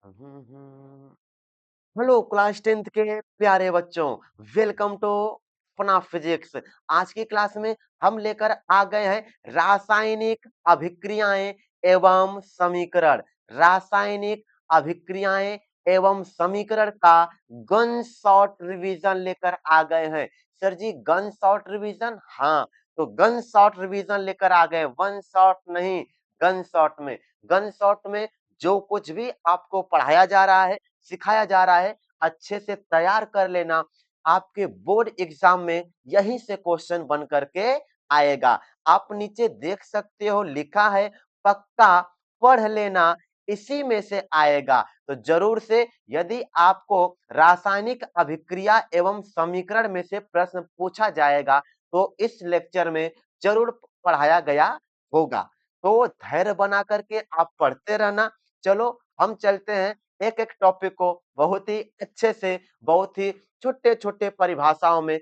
Hello class 10th के प्यारे बच्चों, वेलकम टू अपना फिजिक्स। आज की क्लास में हम लेकर आ गए हैं रासायनिक अभिक्रियाएं एवं समीकरण। रासायनिक अभिक्रियाएं एवं समीकरण का गन शॉट रिवीजन लेकर आ गए हैं। सर जी गन शॉट रिवीजन, हाँ तो गन शॉट रिवीजन लेकर आ गए, वन शॉट नहीं, गन शॉट में जो कुछ भी आपको पढ़ाया जा रहा है, सिखाया जा रहा है, अच्छे से तैयार कर लेना। आपके बोर्ड एग्जाम में यहीं से क्वेश्चन बन करके आएगा। आप नीचे देख सकते हो लिखा है पक्का पढ़ लेना, इसी में से आएगा। तो जरूर से यदि आपको रासायनिक अभिक्रिया एवं समीकरण में से प्रश्न पूछा जाएगा तो इस लेक्चर में जरूर पढ़ाया गया होगा। तो धैर्य बना करके आप पढ़ते रहना। चलो हम चलते हैं एक एक टॉपिक को बहुत ही अच्छे से, बहुत ही छोटे छोटे परिभाषाओं में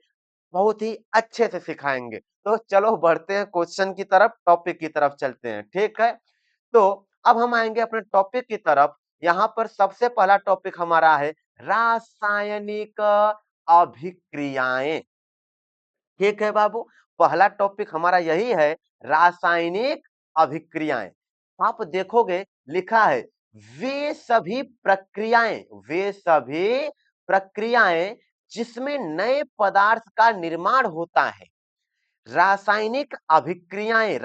बहुत ही अच्छे से सिखाएंगे। तो चलो बढ़ते हैं क्वेश्चन की तरफ, टॉपिक की तरफ चलते हैं, ठीक है। तो अब हम आएंगे अपने टॉपिक की तरफ। यहाँ पर सबसे पहला टॉपिक हमारा है रासायनिक अभिक्रियाएं। ठीक है बाबू, पहला टॉपिक हमारा यही है रासायनिक अभिक्रियाएं। आप देखोगे लिखा है वे सभी प्रक्रियाएं जिसमें नए पदार्थ का निर्माण होता है रासायनिक अभिक्रियाएं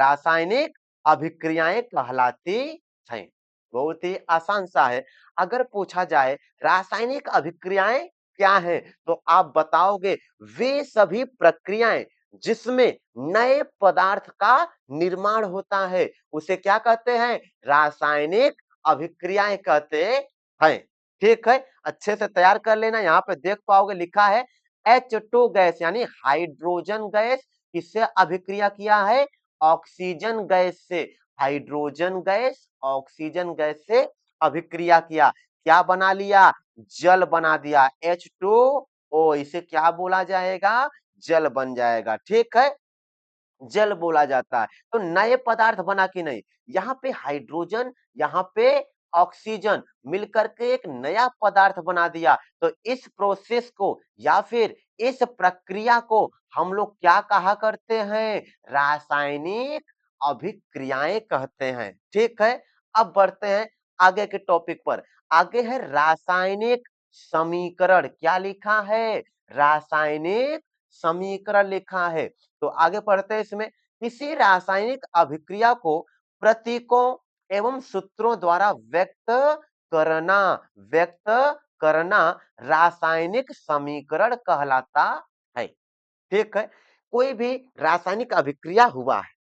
कहलाती हैं। बहुत ही आसान सा है। अगर पूछा जाए रासायनिक अभिक्रियाएं क्या है तो आप बताओगे वे सभी प्रक्रियाएं जिसमें नए पदार्थ का निर्माण होता है उसे क्या कहते हैं, रासायनिक अभिक्रियाएं कहते हैं। ठीक है, अच्छे से तैयार कर लेना। यहाँ पे देख पाओगे लिखा है H2 गैस यानी हाइड्रोजन गैस किससे अभिक्रिया किया है, ऑक्सीजन गैस से। हाइड्रोजन गैस ऑक्सीजन गैस से अभिक्रिया किया, क्या बना लिया, जल बना दिया, H2O। इसे क्या बोला जाएगा, जल बन जाएगा। ठीक है, जल बोला जाता है। तो नए पदार्थ बना कि नहीं, यहाँ पे हाइड्रोजन, यहाँ पे ऑक्सीजन मिलकर के एक नया पदार्थ बना दिया। तो इस प्रोसेस को या फिर इस प्रक्रिया को हम लोग क्या कहा करते हैं, रासायनिक अभिक्रियाएं कहते हैं। ठीक है, अब बढ़ते हैं आगे के टॉपिक पर। आगे है रासायनिक समीकरण। क्या लिखा है, रासायनिक समीकरण लिखा है। तो आगे पढ़ते हैं इसमें, किसी रासायनिक अभिक्रिया को प्रतीकों एवं सूत्रों द्वारा करना व्यक्त करना रासायनिक समीकरण कहलाता है। ठीक है, कोई भी रासायनिक अभिक्रिया हुआ है,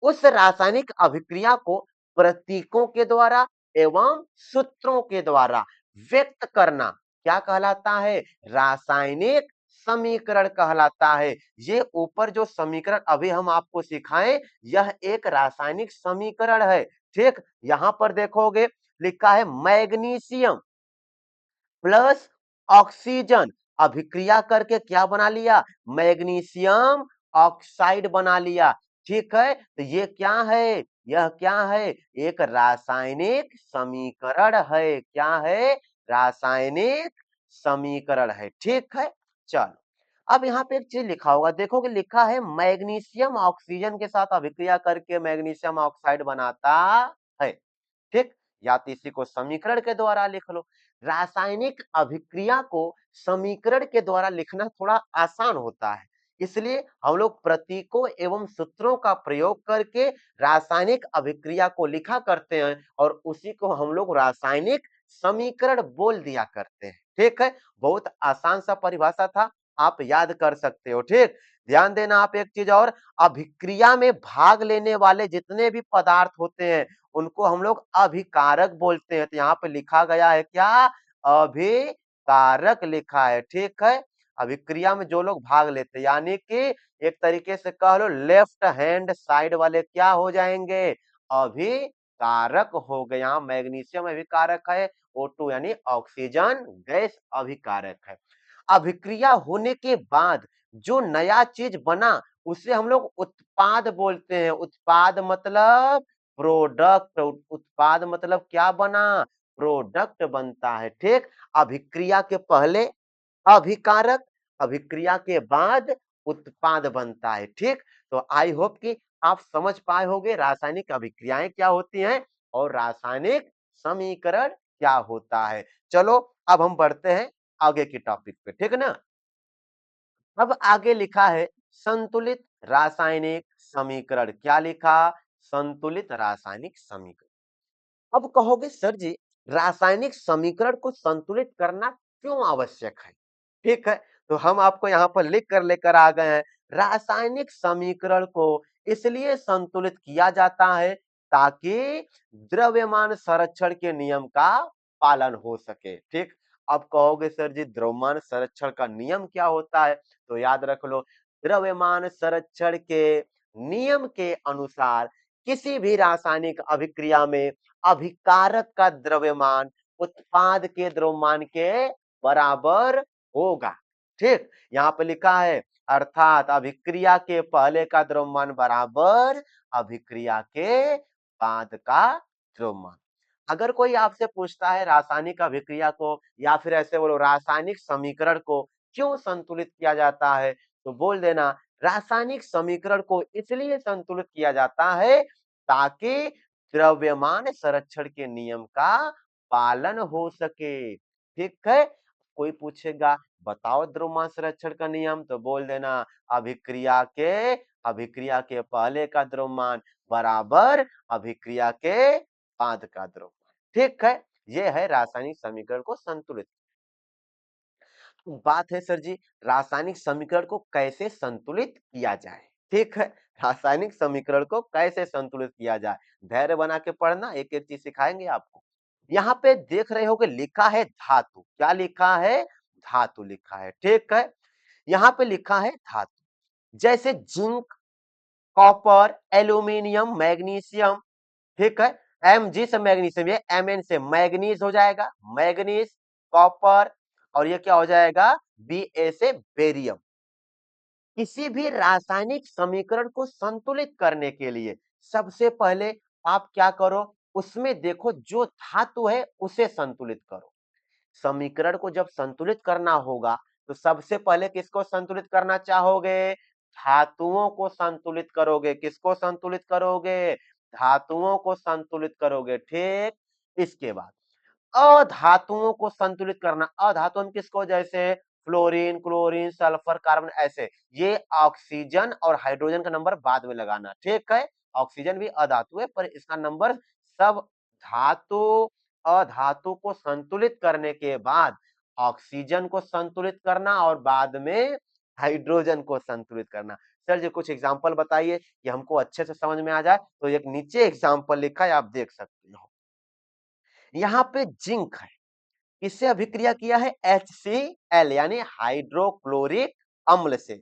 उस रासायनिक अभिक्रिया को प्रतीकों के द्वारा एवं सूत्रों के द्वारा व्यक्त करना क्या कहलाता है, रासायनिक समीकरण कहलाता है। ये ऊपर जो समीकरण अभी हम आपको सिखाएं यह एक रासायनिक समीकरण है। ठीक, यहां पर देखोगे लिखा है मैग्नीशियम प्लस ऑक्सीजन अभिक्रिया करके क्या बना लिया, मैग्नीशियम ऑक्साइड बना लिया। ठीक है, तो ये क्या है, यह क्या है, एक रासायनिक समीकरण है। क्या है, रासायनिक समीकरण है। ठीक है, चलो अब यहाँ पे एक चीज लिखा होगा, देखोगे लिखा है मैग्नीशियम ऑक्सीजन के साथ अभिक्रिया करके मैग्नीशियम ऑक्साइड बनाता है। ठीक, या तो इसी को समीकरण के द्वारा लिख लो। रासायनिक अभिक्रिया को समीकरण के द्वारा लिखना थोड़ा आसान होता है, इसलिए हम लोग प्रतीकों एवं सूत्रों का प्रयोग करके रासायनिक अभिक्रिया को लिखा करते हैं और उसी को हम लोग रासायनिक समीकरण बोल दिया करते हैं। ठीक है, बहुत आसान सा परिभाषा था, आप याद कर सकते हो। ठीक, ध्यान देना आप एक चीज और, अभिक्रिया में भाग लेने वाले जितने भी पदार्थ होते हैं उनको हम लोग अभिकारक बोलते हैं। तो यहाँ पे लिखा गया है क्या, अभिकारक लिखा है। ठीक है, अभिक्रिया में जो लोग भाग लेते हैं यानी कि एक तरीके से कह लो लेफ्ट हैंड साइड वाले क्या हो जाएंगे, अभिकारक हो गए। यहाँ मैग्नीशियम अभिकारक है, O2 यानी ऑक्सीजन गैस अभिकारक है। अभिक्रिया होने के बाद जो नया चीज बना उसे हम लोग उत्पाद बोलते हैं। उत्पाद मतलब प्रोडक्ट, उत्पाद मतलब क्या बना, प्रोडक्ट बनता है। ठीक, अभिक्रिया के पहले अभिकारक, अभिक्रिया के बाद उत्पाद बनता है। ठीक, तो आई होप कि आप समझ पाए होंगे रासायनिक अभिक्रियाएं क्या होती हैं और रासायनिक समीकरण क्या होता है। चलो अब हम बढ़ते हैं आगे की टॉपिक पे, ठीक है ना। अब आगे लिखा है संतुलित रासायनिक समीकरण। क्या लिखा? संतुलित रासायनिक समीकरण। अब कहोगे सर जी, रासायनिक समीकरण को संतुलित करना क्यों आवश्यक है? ठीक है, तो हम आपको यहाँ पर लिख कर लेकर आ गए हैं। रासायनिक समीकरण को इसलिए संतुलित किया जाता है ताकि द्रव्यमान संरक्षण के नियम का पालन हो सके। ठीक, अब कहोगे सर जी द्रव्यमान संरक्षण का नियम क्या होता है? तो याद रख लो, द्रव्यमान संरक्षण के नियम के अनुसार किसी भी रासायनिक अभिक्रिया में अभिकारक का द्रव्यमान उत्पाद के द्रव्यमान के बराबर होगा। ठीक, यहाँ पे लिखा है अर्थात अभिक्रिया के पहले का द्रव्यमान बराबर अभिक्रिया के बाद का द्रव्यमान। अगर कोई आपसे पूछता है रासायनिक अभिक्रिया को या फिर ऐसे बोलो रासायनिक समीकरण को क्यों संतुलित किया जाता है, तो बोल देना रासायनिक समीकरण को इसलिए संतुलित किया जाता है ताकि द्रव्यमान संरक्षण के नियम का पालन हो सके। ठीक है, कोई पूछेगा बताओ द्रव्यमान संरक्षण का नियम, तो बोल देना अभिक्रिया के पहले का द्रव्यमान बराबर अभिक्रिया के बाद का द्रव्यमान। ठीक है, ये है रासायनिक समीकरण को संतुलित। बात है सर जी रासायनिक समीकरण को कैसे संतुलित किया जाए। ठीक है, रासायनिक समीकरण को कैसे संतुलित किया जाए, धैर्य बना के पढ़ना, एक एक चीज सिखाएंगे आपको। यहाँ पे देख रहे हो कि लिखा है धातु। क्या लिखा है? धातु लिखा है। ठीक है, यहाँ पे लिखा है धातु, जैसे जिंक, कॉपर, एल्यूमिनियम, मैग्नीशियम। ठीक है, एम जी से मैग्नीशियम, ये एम एन से मैग्नीज हो जाएगा, मैग्नीज, कॉपर, और ये क्या हो जाएगा? बी ए से बेरियम। किसी भी रासायनिक समीकरण को संतुलित करने के लिए सबसे पहले आप क्या करो, उसमें देखो जो धातु है उसे संतुलित करो। समीकरण को जब संतुलित करना होगा तो सबसे पहले किसको संतुलित करना चाहोगे? धातुओं को संतुलित करोगे। किसको संतुलित करोगे? धातुओं को संतुलित करोगे। ठीक, इसके बाद अधातुओं को संतुलित करना। अधातु हम किसको? जैसे फ्लोरीन, क्लोरीन, सल्फर, कार्बन, ऐसे। ये ऑक्सीजन और हाइड्रोजन का नंबर बाद में लगाना। ठीक है, ऑक्सीजन भी अधातु है पर इसका नंबर सब धातु अधातु को संतुलित करने के बाद ऑक्सीजन को संतुलित करना और बाद में हाइड्रोजन को संतुलित करना। सर जी कुछ एग्जांपल बताइए कि हमको अच्छे से समझ में आ जाए। तो एक नीचे एग्जांपल लिखा है, आप देख सकते हो। यहाँ पे जिंक है, इससे अभिक्रिया किया है HCl यानी हाइड्रोक्लोरिक अम्ल से।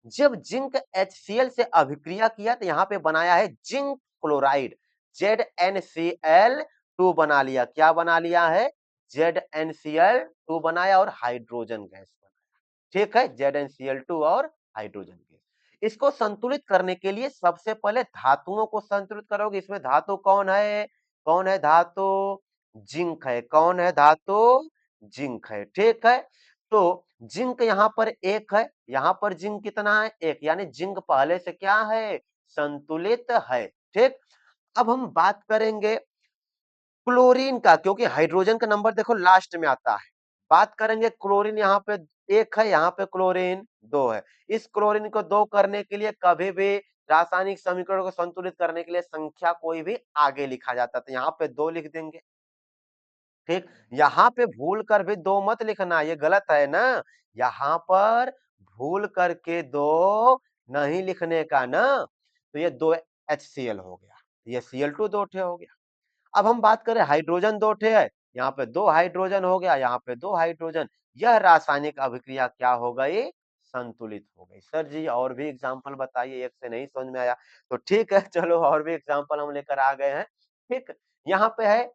जब जिंक HCl से अभिक्रिया किया तो यहाँ पे बनाया है जिंक क्लोराइड, ZnCl2 बना लिया। क्या बना लिया है? ZnCl2 बनाया और हाइड्रोजन गैस बनाया। ठीक है, ZnCl2 और हाइड्रोजन गैस। इसको संतुलित करने के लिए सबसे पहले धातुओं को संतुलित करोगे। इसमें धातु कौन है? कौन है धातु? जिंक है। कौन है धातु? जिंक है। ठीक है, तो जिंक यहाँ पर एक है, यहाँ पर जिंक कितना है? एक, यानी जिंक पहले से क्या है? संतुलित है। ठीक, अब हम बात करेंगे क्लोरीन का, क्योंकि हाइड्रोजन का नंबर देखो लास्ट में आता है। बात करेंगे क्लोरीन, यहाँ पे एक है, यहाँ पे क्लोरीन दो है। इस क्लोरीन को दो करने के लिए कभी भी रासायनिक समीकरण को संतुलित करने के लिए संख्या कोई भी आगे लिखा जाता है, तो यहाँ पे दो लिख देंगे। ठीक, यहाँ पे भूल कर भी दो मत लिखना, ये गलत है ना। यहाँ पर भूल करके दो नहीं लिखने का ना। तो ये दो HCl हो गया, ये Cl2 दो ठे हो गया। अब हम बात करें हाइड्रोजन दो ठे है, यहाँ पे दो हाइड्रोजन हो गया, यहाँ पे दो हाइड्रोजन। यह रासायनिक अभिक्रिया क्या हो गई? संतुलित हो गई। सर जी और भी एग्जाम्पल बताइए, एक से नहीं समझ में आया। तो ठीक है, चलो और भी एग्जाम्पल हम लेकर आ गए हैं। ठीक, यहाँ पे है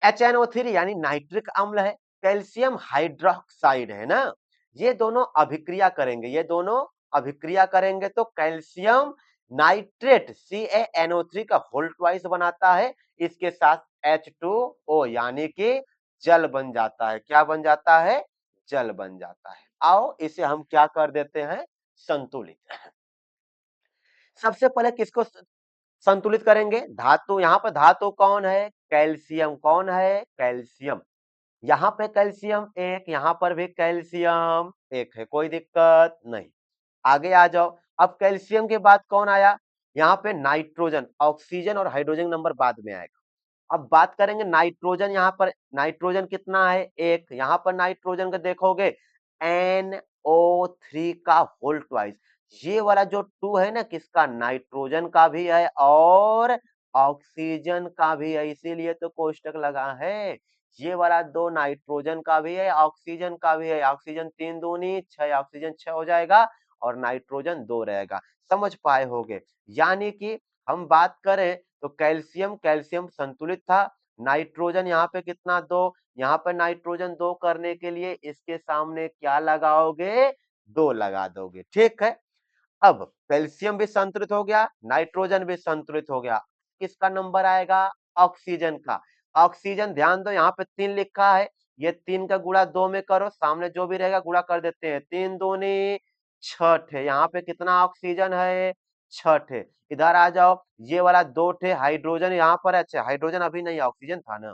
HNO3 यानी नाइट्रिक अम्ल है, कैल्शियम हाइड्रोक्साइड है ना। ये दोनों अभिक्रिया करेंगे, ये दोनों अभिक्रिया करेंगे तो कैल्शियम नाइट्रेट CaNO3 का होल ट्वाइस बनाता है, इसके साथ H2O यानी कि जल बन जाता है। क्या बन जाता है? जल बन जाता है। आओ इसे हम क्या कर देते हैं? संतुलित। सबसे पहले किसको संतुलित करेंगे? धातु। यहाँ पर धातु कौन है? कैल्शियम। कौन है? कैल्शियम। यहाँ पे कैल्शियम एक, यहाँ पर भी कैल्शियम एक है, कोई दिक्कत नहीं। आगे आ जाओ। अब कैल्शियम के बाद कौन आया? यहाँ पे नाइट्रोजन। ऑक्सीजन और हाइड्रोजन नंबर बाद में आएगा। अब बात करेंगे नाइट्रोजन। यहाँ पर नाइट्रोजन कितना है? एक। यहाँ पर नाइट्रोजन का देखोगे NO3 का होल ट्वाइस। ये वाला जो टू है ना, किसका? नाइट्रोजन का भी है और ऑक्सीजन का भी है, इसीलिए तो कोष्टक लगा है। ये वाला दो नाइट्रोजन का भी है, ऑक्सीजन का भी है। ऑक्सीजन 3 दूनी 6, ऑक्सीजन 6 हो जाएगा और नाइट्रोजन 2 रहेगा। समझ पाए होगे? यानी कि हम बात करें तो कैल्शियम, कैल्शियम संतुलित था। नाइट्रोजन यहाँ पे कितना? 2। यहाँ पर नाइट्रोजन 2 करने के लिए इसके सामने क्या लगाओगे? 2 लगा दोगे। ठीक है। अब कैल्शियम भी संतुलित हो गया, नाइट्रोजन भी संतुलित हो गया। किसका नंबर आएगा? ऑक्सीजन का। ऑक्सीजन ध्यान दो, यहाँ पे 3 लिखा है, ये 3 का गुणा 2 में करो, सामने जो भी रहेगा गुणा कर देते हैं। 3 दूनी 6 ठे। यहाँ पे कितना ऑक्सीजन है? 6 ठे। इधर आ जाओ, ये वाला 2 ठे हाइड्रोजन यहाँ पर। अच्छा, हाइड्रोजन अभी नहीं, ऑक्सीजन था ना।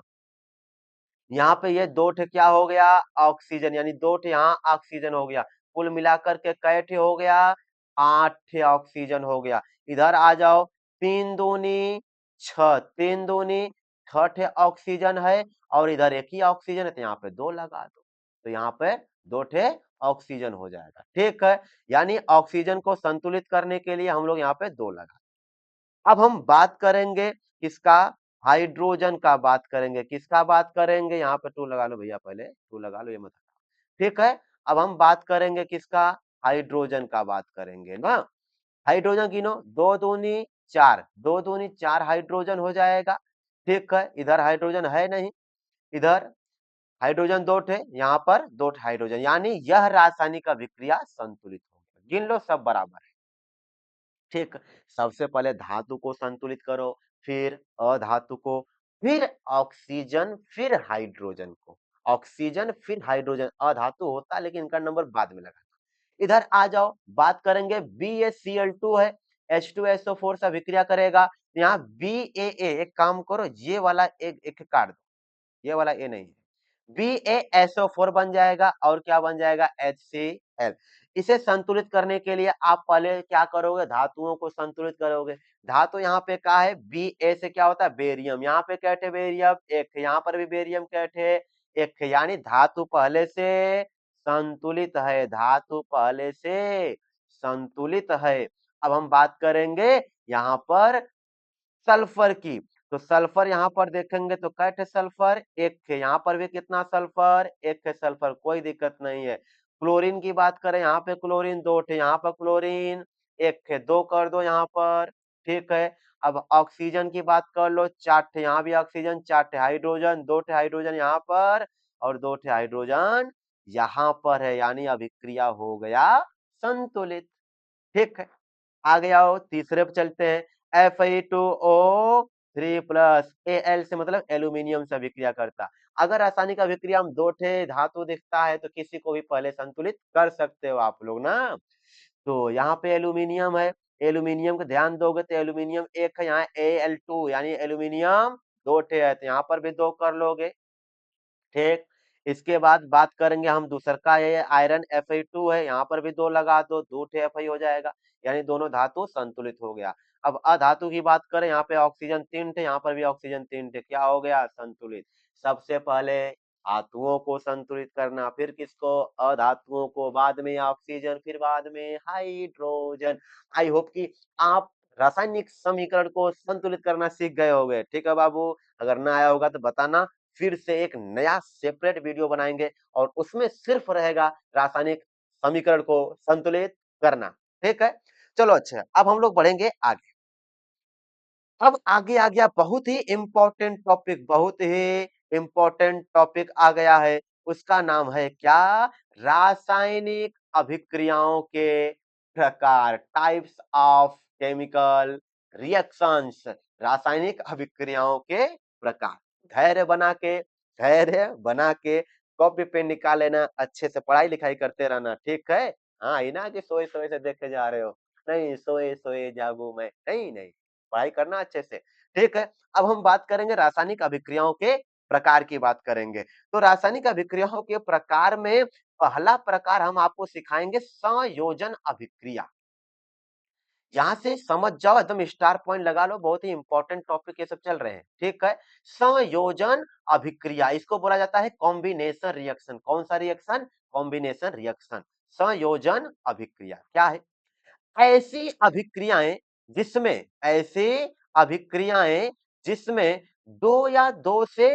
यहाँ पे ये 2 ठे क्या हो गया? ऑक्सीजन, यानी 2 ठे यहाँ ऑक्सीजन हो गया। कुल मिलाकर के कै ठे हो गया? 8 ठे ऑक्सीजन हो गया। इधर आ जाओ, 3 दूनी 6, 3 दूनी 6 ठे ऑक्सीजन है और इधर एक ही ऑक्सीजन है, तो यहाँ पे 2 लगा दो, तो यहाँ पे 2 ठे ऑक्सीजन हो जाएगा। ठीक है, यानी ऑक्सीजन को संतुलित करने के लिए हम लोग यहाँ पे 2 लगा। अब हम बात करेंगे किसका? हाइड्रोजन का बात करेंगे। किसका बात करेंगे? यहाँ पे 2 लगा लो भैया, पहले 2 लगा लो, ये मत हटाओ। ठीक है, अब हम बात करेंगे किसका? हाइड्रोजन का बात करेंगे ना। हाइड्रोजन गिनो, 2 दूनी 4, 2 दूनी 4 हाइड्रोजन हो जाएगा। ठीक है, इधर हाइड्रोजन है नहीं, इधर हाइड्रोजन 2 ठे, यहाँ पर 2 हाइड्रोजन, यानी यह रासायनिक अभिक्रिया संतुलित हो गया। गिन लो, सब बराबर है। ठीक, सबसे पहले धातु को संतुलित करो, फिर अधातु को, फिर ऑक्सीजन, फिर हाइड्रोजन को। ऑक्सीजन फिर हाइड्रोजन अधातु होता, लेकिन इनका नंबर बाद में लगा। इधर आ जाओ, बात करेंगे BaCl2 है, H2SO4 से अभिक्रिया करेगा। यहाँ BaA, एक काम करो, ये वाला एक एक काट दो, ये वाला ए नहीं है। BaSO4 बन जाएगा और क्या बन जाएगा? HCl। इसे संतुलित करने के लिए आप पहले क्या करोगे? धातुओं को संतुलित करोगे। धातु यहाँ पे क्या है? Ba से क्या होता है? बेरियम। यहाँ पे क्या थे? बेरियम एक थे, यहाँ पर भी बेरियम क्या थे? एक थे, यानी धातु पहले से संतुलित है। धातु पहले से संतुलित है। अब हम बात करेंगे यहाँ पर सल्फर की, तो सल्फर यहाँ पर देखेंगे तो कै ठे सल्फर? एक थे। यहाँ पर भी कितना सल्फर? एक थे सल्फर, कोई दिक्कत नहीं है। क्लोरीन की बात करें, यहाँ पे क्लोरीन 2 थे, यहाँ पर क्लोरीन एक थे, 2 कर दो यहाँ पर। ठीक है, अब ऑक्सीजन की बात कर लो, 4 थे, यहाँ भी ऑक्सीजन 4 थे, हाइड्रोजन 2 थे, हाइड्रोजन यहाँ पर और 2 थे हाइड्रोजन यहाँ पर है, यानी अभिक्रिया हो गया संतुलित। ठीक है, आगे आओ, तीसरे पे चलते हैं। Fe2O3 Al से मतलब एल्यूमिनियम से अभिक्रिया करता। अगर रासायनिक अभिक्रिया में 2 ठे धातु दिखता है तो किसी को भी पहले संतुलित कर सकते हो आप लोग ना। तो यहाँ पे एल्यूमिनियम है, एल्यूमिनियम का ध्यान दोगे तो एल्यूमिनियम एक है, यहाँ Al2 यानी एल्यूमिनियम 2 ठे है, तो यहाँ पर भी 2 कर लोगे। ठीक, इसके बाद बात करेंगे हम दूसर का, ये आयरन Fe2 है, यहाँ पर भी 2 लगा दो, 2 ठे Fe हो जाएगा, यानी दोनों धातु संतुलित हो गया। अब अधातु की बात करें, यहाँ पे ऑक्सीजन 3 थे, यहाँ पर भी ऑक्सीजन 3 थे, क्या हो गया? संतुलित। सबसे पहले धातुओं को संतुलित करना, फिर किसको? अधातुओं को, बाद में ऑक्सीजन, फिर बाद में हाइड्रोजन। आई होप कि आप रासायनिक समीकरण को संतुलित करना सीख गए होंगे। ठीक है बाबू, अगर ना आया होगा तो बताना, फिर से एक नया सेपरेट वीडियो बनाएंगे और उसमें सिर्फ रहेगा रासायनिक समीकरण को संतुलित करना। ठीक है, चलो अच्छा, अब हम लोग बढ़ेंगे आगे। अब आगे आ गया बहुत ही इंपॉर्टेंट टॉपिक, बहुत ही इंपॉर्टेंट टॉपिक आ गया है। उसका नाम है क्या? रासायनिक अभिक्रियाओं के प्रकार, टाइप्स ऑफ केमिकल रिएक्शंस, रासायनिक अभिक्रियाओं के प्रकार। धैर्य बना के कॉपी पेन निकाल लेना, अच्छे से पढ़ाई लिखाई करते रहना, ठीक है। हाँ, ये ना कि सोए सोए से देखे जा रहे हो, नहीं सोए सोए जागू मैं, नहीं नहीं, पढ़ाई करना अच्छे से, ठीक है। अब हम बात करेंगे रासायनिक अभिक्रियाओं के प्रकार की बात करेंगे। तो रासायनिक अभिक्रियाओं के प्रकार में पहला प्रकार हम आपको सिखाएंगे संयोजन अभिक्रिया। यहां से समझ जाओ, एकदम स्टार पॉइंट लगा लो, बहुत ही इंपॉर्टेंट टॉपिक ये सब चल रहे हैं, ठीक है। संयोजन अभिक्रिया, इसको बोला जाता है कॉम्बिनेशन रिएक्शन। कौन सा रिएक्शन? Combination reaction. संयोजन अभिक्रिया क्या है? ऐसी अभिक्रियाएं ऐसी अभिक्रियाएं जिसमें दो या दो से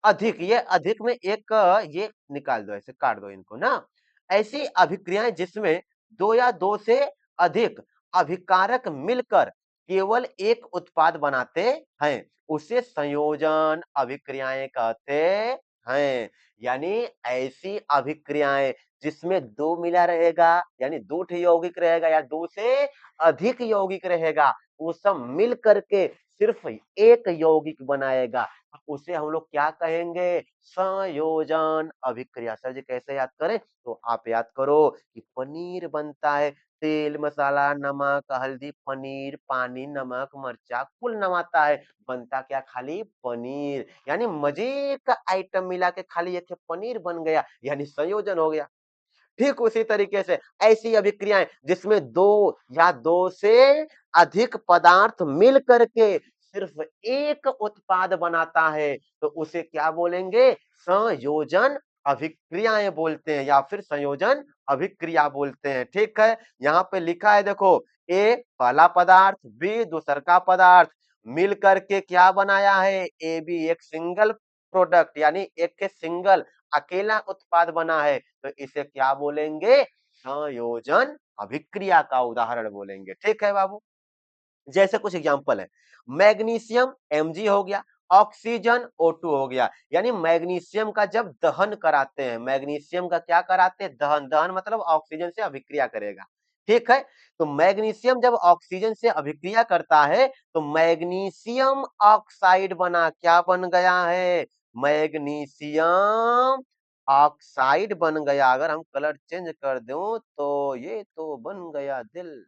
अधिक, ये अधिक में एक ये निकाल दो, ऐसे काट दो इनको ना। ऐसी अभिक्रियाएं जिसमें दो या दो से अधिक अभिकारक मिलकर केवल एक उत्पाद बनाते हैं, उसे संयोजन अभिक्रियाएं कहते हैं। यानी ऐसी अभिक्रियाएं जिसमें दो मिला रहेगा, यानी दो यौगिक रहेगा या दो से अधिक यौगिक रहेगा, वो सब मिल करके सिर्फ एक यौगिक बनाएगा, उसे हम लोग क्या कहेंगे? संयोजन अभिक्रिया। सर जी कैसे याद करें? तो आप याद करो कि पनीर बनता है, तेल मसाला नमक हल्दी पनीर पानी नमक मर्चा कुल नमाता है, बनता क्या? खाली पनीर। यानी मजे का आइटम मिला के खाली एक पनीर बन गया, यानी संयोजन हो गया। ठीक उसी तरीके से ऐसी अभिक्रियाएं जिसमें दो या दो से अधिक पदार्थ मिल करके सिर्फ एक उत्पाद बनाता है, तो उसे क्या बोलेंगे? संयोजन अभिक्रियाएं बोलते हैं, या फिर संयोजन अभिक्रिया बोलते हैं, ठीक है। यहाँ पे लिखा है देखो, ए पहला पदार्थ, बी दूसर का पदार्थ, मिल करके क्या बनाया है? ए बी एक सिंगल प्रोडक्ट, यानी एक के सिंगल अकेला उत्पाद बना है, तो इसे क्या बोलेंगे? संयोजन अभिक्रिया का उदाहरण बोलेंगे, ठीक है बाबू। जैसे कुछ एग्जांपल है, मैग्नीशियम Mg हो गया, ऑक्सीजन O2 हो गया। यानी मैग्नीशियम का जब दहन कराते हैं, मैग्नीशियम का क्या कराते हैं? दहन। दहन मतलब ऑक्सीजन से अभिक्रिया करेगा, ठीक है। तो मैग्नीशियम जब ऑक्सीजन से अभिक्रिया करता है तो मैग्नीशियम ऑक्साइड बना, क्या बन गया है? मैग्नीशियम ऑक्साइड बन गया। अगर हम कलर चेंज कर दूं तो ये तो बन गया दिल,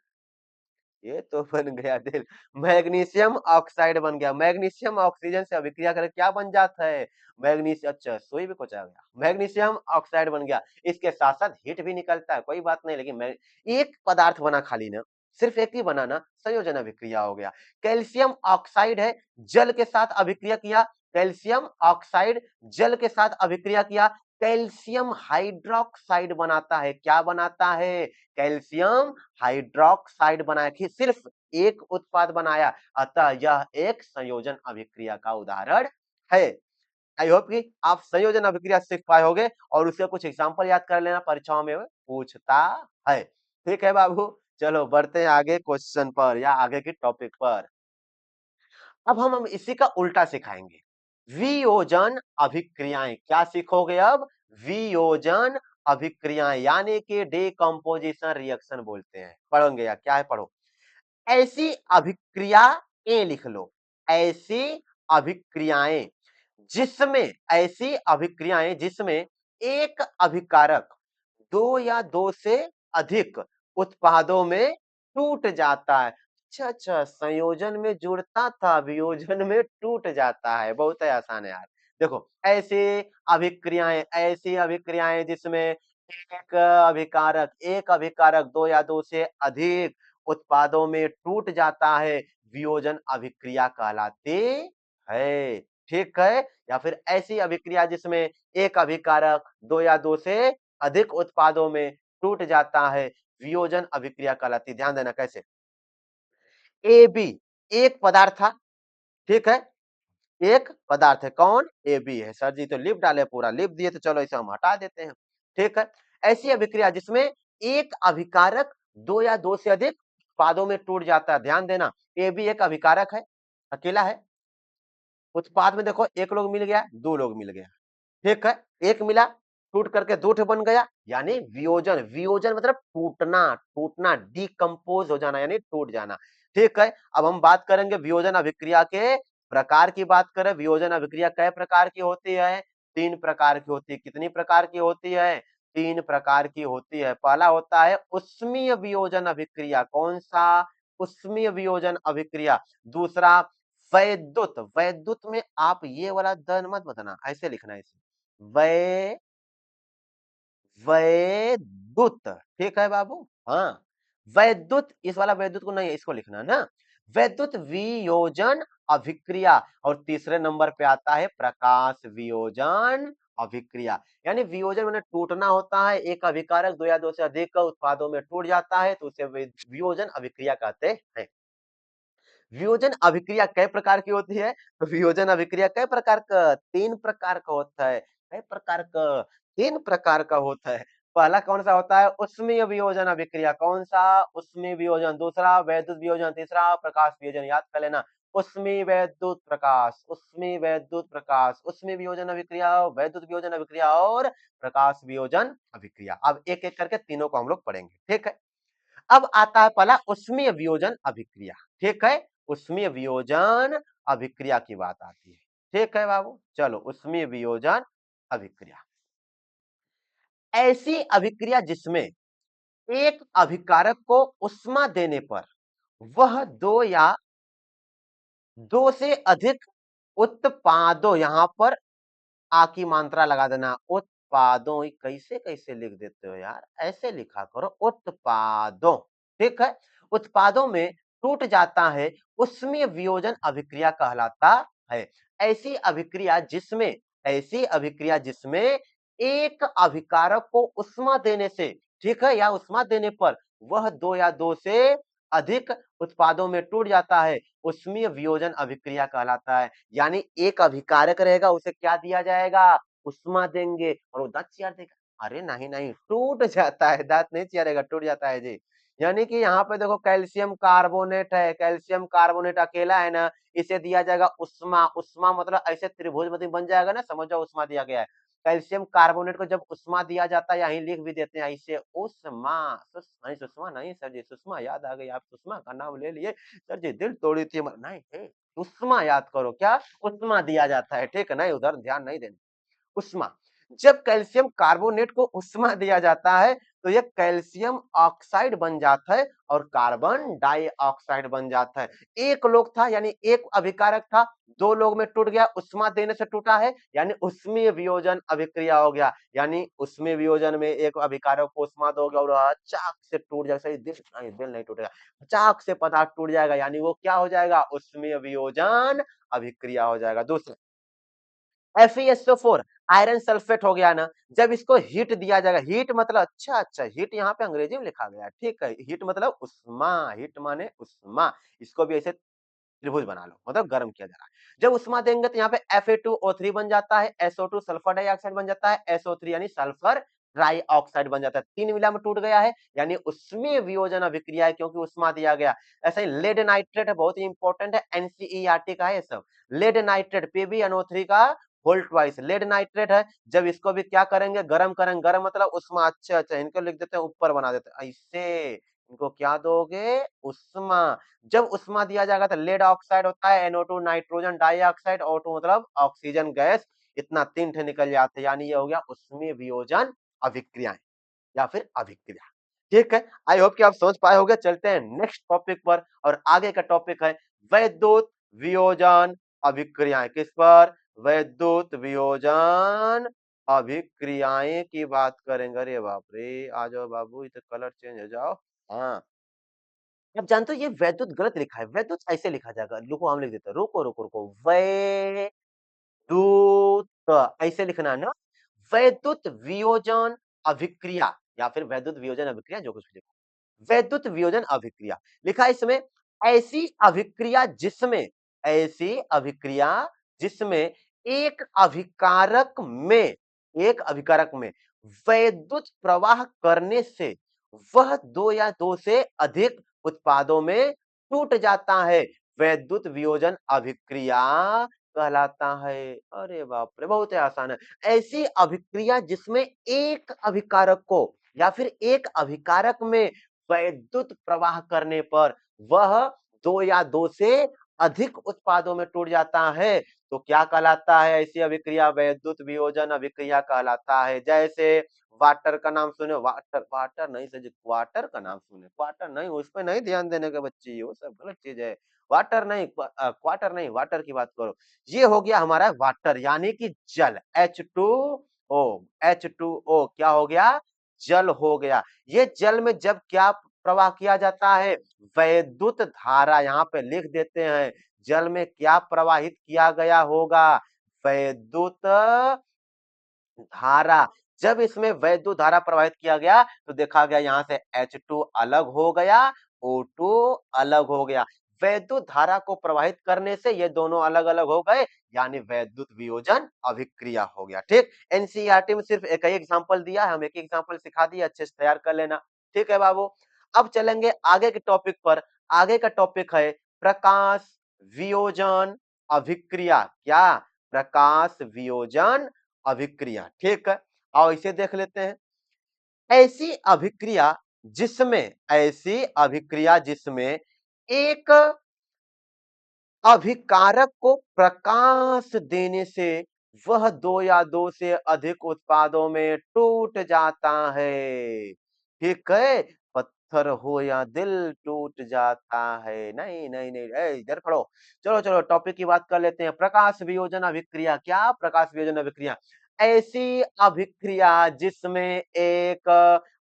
ये तो बन गया दिल। मैग्नीशियम ऑक्साइड बन गया। मैग्नीशियम ऑक्सीजन से अभिक्रिया करके क्या बन जाता है? मैग्नीशियम, अच्छा सुई भी कुछ आ गया, मैग्नीशियम ऑक्साइड बन गया। इसके साथ साथ हीट भी निकलता है, कोई बात नहीं, लेकिन एक पदार्थ बना खाली ना, सिर्फ एक ही बनाना, संयोजन अभिक्रिया हो गया। कैल्शियम ऑक्साइड है, जल के साथ अभिक्रिया किया, कैल्शियम ऑक्साइड जल के साथ अभिक्रिया किया, कैल्शियम हाइड्रोक्साइड बनाता है। क्या बनाता है? कैल्शियम हाइड्रोक्साइड बनाया, कि सिर्फ एक उत्पाद बनाया, अतः यह एक संयोजन अभिक्रिया का उदाहरण है। आई होप कि आप संयोजन अभिक्रिया सीख पाए होंगे और उसके कुछ एग्जांपल याद कर लेना, परीक्षाओं में पूछता है, ठीक है बाबू। चलो बढ़ते हैं आगे क्वेश्चन पर या आगे के टॉपिक पर। अब हम इसी का उल्टा सिखाएंगे, वियोजन अभिक्रियाएं। क्या सीखोगे अब? वियोजन अभिक्रियाएं, यानी कि डिकम्पोजिशन रिएक्शन बोलते हैं। पढ़ोगे या क्या है? पढ़ो। ऐसी अभिक्रिया ए लिख लो, ऐसी अभिक्रियाएं जिसमें एक अभिकारक दो या दो से अधिक उत्पादों में टूट जाता है। अच्छा अच्छा, संयोजन में जुड़ता था, वियोजन में टूट जाता है, बहुत ही आसान है यार। देखो, ऐसी अभिक्रियाएं जिसमें एक अभिकारक दो या दो से अधिक उत्पादों में टूट जाता है, वियोजन अभिक्रिया कहलाती है, ठीक है। या फिर ऐसी अभिक्रिया जिसमें एक अभिकारक दो या दो से अधिक उत्पादों में टूट जाता है, वियोजन अभिक्रिया कहलाती। ध्यान देना कैसे। ए बी एक पदार्थ था, ठीक है, एक पदार्थ है, कौन? ए बी है। सर जी तो लिप डाले, पूरा लिप दिए, तो चलो इसे हम हटा देते हैं, ठीक है। ऐसी अभिक्रिया जिसमें एक अभिकारक दो या दो से अधिक उत्पादों में टूट जाता है। ध्यान देना, ए बी एक अभिकारक है, अकेला है। उत्पाद में देखो, एक लोग मिल गया, दो लोग मिल गया, ठीक है, एक मिला, टूट करके दो ठे बन गया यानी वियोजन। वियोजन मतलब टूटना, टूटना, डिकम्पोज हो जाना यानी टूट जाना। ठीक है, अब हम बात करेंगे वियोजन अभिक्रिया के प्रकार की बात करें। वियोजन अभिक्रिया कई प्रकार की होती है? 3 प्रकार की होती है। कितनी प्रकार की होती है? 3 प्रकार की होती है। पहला होता है उष्मीय वियोजन अभिक्रिया। कौन सा? उष्मीय वियोजन अभिक्रिया। दूसरा वैद्युत। वैद्युत में आप ये वाला द मत बताना, ऐसे लिखना है इसे, वै वैद्युत। ठीक है बाबू, हाँ, वैद्युत, इस वाला वैद्युत को नहीं, इसको लिखना ना, वैद्युत वियोजन अभिक्रिया। और तीसरे नंबर पे आता है प्रकाश वियोजन अभिक्रिया। यानी वियोजन मैंने टूटना होता है, एक अभिकारक दो या दो से अधिक उत्पादों में टूट जाता है तो उसे वियोजन अभिक्रिया कहते हैं। वियोजन अभिक्रिया कई प्रकार की होती है? तो वियोजन अभिक्रिया कई प्रकार का? 3 प्रकार का होता है। कई प्रकार का? 3 प्रकार का होता है। पहला कौन सा होता है? उष्मीय वियोजन अभिक्रिया। कौन सा? उष्मीय वियोजन। दूसरा वैद्युत वियोजन। तीसरा प्रकाश वियोजन। याद कर लेना, उष्मीय वैद्युत प्रकाश, उष्मीय वैद्युत प्रकाश, उष्मीय वियोजन अभिक्रिया, वैद्युत वियोजन अभिक्रिया और प्रकाश वियोजन अभिक्रिया। अब एक एक करके तीनों को हम लोग पढ़ेंगे। ठीक है, अब आता है पहला उष्मीय वियोजन अभिक्रिया। ठीक है, उष्मीय वियोजन अभिक्रिया की बात आती है। ठीक है बाबू, चलो उष्मीय वियोजन अभिक्रिया, ऐसी अभिक्रिया जिसमें एक अभिकारक को उष्मा देने पर वह दो या दो से अधिक उत्पादों, यहां पर आ की मात्रा लगा देना, उत्पादों। कैसे कैसे लिख देते हो यार, ऐसे लिखा करो, उत्पादों। ठीक है, उत्पादों में टूट जाता है, उसमें वियोजन अभिक्रिया कहलाता है। ऐसी अभिक्रिया जिसमें, ऐसी अभिक्रिया जिसमें एक अभिकारक को उष्मा देने से, ठीक है, या उष्मा देने पर वह दो या दो से अधिक उत्पादों में टूट जाता है, उष्मीय वियोजन अभिक्रिया कहलाता है। यानी एक अभिकारक रहेगा, उसे क्या दिया जाएगा? उष्मा देंगे और वो दांत चियार देगा। अरे नहीं नहीं, टूट जाता है, दांत नहीं चियारेगा, टूट जाता है जी। यानी कि यहाँ पे देखो कैल्शियम कार्बोनेट है, कैल्शियम कार्बोनेट अकेला है ना, इसे दिया जाएगा उष्मा। उष्मा मतलब ऐसे त्रिभुज में बन जाएगा ना, समझ जाओ उष्मा दिया गया है। कैल्शियम कार्बोनेट को जब उष्मा दिया जाता है, यहीं लिख भी देते हैं इसे उष्मा। नहीं सुषमा नहीं सर जी, सुषमा याद आ गई, आप सुषमा का नाम ले लिए सर जी, दिल तोड़ी थी नहीं, उष्मा याद करो, क्या उष्मा दिया जाता है। ठीक है, नहीं उधर ध्यान नहीं देना, उष्मा। जब कैल्शियम कार्बोनेट को उष्मा दिया जाता है तो यह कैल्शियम ऑक्साइड बन जाता है और कार्बन डाइऑक्साइड बन जाता है। एक लोग था यानी एक अभिकारक था, दो लोग में टूट गया, उष्मा देने से टूटा है, यानी उष्मीय वियोजन अभिक्रिया हो गया। यानी उष्मीय वियोजन में एक अभिकारक को उष्मा दोगे और चाक से टूट जाएगा, सही दिल नहीं टूटेगा, चाक से पदार्थ टूट जाएगा, यानी वो क्या हो जाएगा? उष्मीय वियोजन अभिक्रिया हो जाएगा। दूसरा FeSO4 आयरन सल्फेट हो गया ना, जब इसको हीट दिया जाएगा, हीट मतलब अच्छा हीट यहाँ पे अंग्रेजी में लिखा गया है। ठीक है, हीट मतलब उष्मा, हीट माने उष्मा, इसको भी ऐसे त्रिभुज बना लो, मतलब गर्म किया जा रहा है। जब उष्मा देंगे तो यहाँ पे Fa2O3 बन जाता है, SO2 सल्फर डाइऑक्साइड बन जाता है, SO3 यानी सल्फर ट्राइऑक्साइड बन जाता है। तीन मिला में टूट गया है, यानी उसमें वियोजन अभिक्रिया है क्योंकि उष्मा दिया गया। ऐसे ही लेड नाइट्रेट है, बहुत ही इंपॉर्टेंट है, NCERT का है ये सब। लेड नाइट्रेट PbNO3 का होल ट्वाइस लेड नाइट्रेट है। जब इसको भी क्या करेंगे? गर्म करेंगे, गर्म मतलब उष्मा। अच्छा, इनको लिख देते हैं, ऊपर बना देते हैं ऐसे, इनको क्या दोगे? उष्मा। जब उष्मा दिया जाएगा तो लेड ऑक्साइड होता है, NO2 नाइट्रोजन डाइऑक्साइड, O2 मतलब ऑक्सीजन गैस, इतना तीन ठे निकल जाते हैं, यानी ये हो गया उष्मीय वियोजन अभिक्रियाएं या फिर अभिक्रिया। ठीक है, आई होप कि आप समझ पाए होंगे। चलते हैं नेक्स्ट टॉपिक पर, और आगे का टॉपिक है वैद्युत वियोजन अभिक्रियाएं। किस पर? वैद्युत वियोजन अभिक्रियाएं की बात करेंगे। अरे बाप रे, आ जाओ बाबू, इधर कलर चेंज हो जाओ। हाँ, आप जानते हो ये वैद्युत गलत लिखा है, वैद्युत ऐसे लिखा जाएगा। रुको हम लिख देते हैं, रुको रुको रुको, वैद्युत ऐसे लिखना है ना, वैद्युत वियोजन अभिक्रिया या फिर वैद्युत वियोजन अभिक्रिया, जो कुछ भी लिखो, वैद्युत वियोजन अभिक्रिया लिखा है इसमें। ऐसी अभिक्रिया जिसमें, ऐसी अभिक्रिया जिसमें एक अभिकारक में, एक अभिकारक में वैद्युत प्रवाह करने से वह दो या दो से अधिक उत्पादों में टूट जाता है, वैद्युत वियोजन अभिक्रिया कहलाता है? अरे बाप रे! बहुत ही आसान है। ऐसी अभिक्रिया जिसमें एक अभिकारक को या फिर एक अभिकारक में वैद्युत प्रवाह करने पर वह 2 या 2 से अधिक उत्पादों में टूट जाता है, तो क्या कहलाता है? ऐसी अभिक्रिया वैद्युत वियोजन अभिक्रिया कहलाता है। जैसे वाटर का नाम सुने, वाटर वाटर नहीं सर जी, क्वार्टर का नाम सुने, क्वार्टर नहीं, उस पे नहीं ध्यान देने का बच्चे, वो सब गलत चीज़ है। वाटर नहीं, क्वार्टर नहीं, वाटर की बात करो। ये हो गया हमारा वाटर यानी कि जल, H2O, H2O क्या हो गया? जल हो गया। ये जल में जब क्या प्रवाह किया जाता है? वैद्युत धारा, यहाँ पे लिख देते हैं। जल में क्या प्रवाहित किया गया होगा? वैद्युत धारा। जब इसमें वैद्युत धारा प्रवाहित किया गया तो देखा गया यहाँ से H2 अलग हो गया, O2 अलग हो गया। वैद्युत धारा को प्रवाहित करने से ये दोनों अलग अलग हो गए, यानी वैद्युत वियोजन अभिक्रिया हो गया। ठीक, एनसीईआरटी में सिर्फ एक ही एग्जांपल दिया है, हम एक एग्जांपल सिखा दिए, अच्छे से तैयार कर लेना। ठीक है बाबू, अब चलेंगे आगे के टॉपिक पर। आगे का टॉपिक है प्रकाश वियोजन अभिक्रिया। क्या? प्रकाश वियोजन अभिक्रिया। ठीक है, आओ इसे देख लेते हैं। ऐसी अभिक्रिया जिसमें एक अभिकारक को प्रकाश देने से वह 2 या 2 से अधिक उत्पादों में टूट जाता है। ठीक है, पत्थर हो या दिल टूट जाता है। नहीं नहीं नहीं, इधर खड़ो। चलो चलो टॉपिक की बात कर लेते हैं। प्रकाश वियोजन अभिक्रिया। क्या? प्रकाश वियोजन अभिक्रिया ऐसी अभिक्रिया जिसमें एक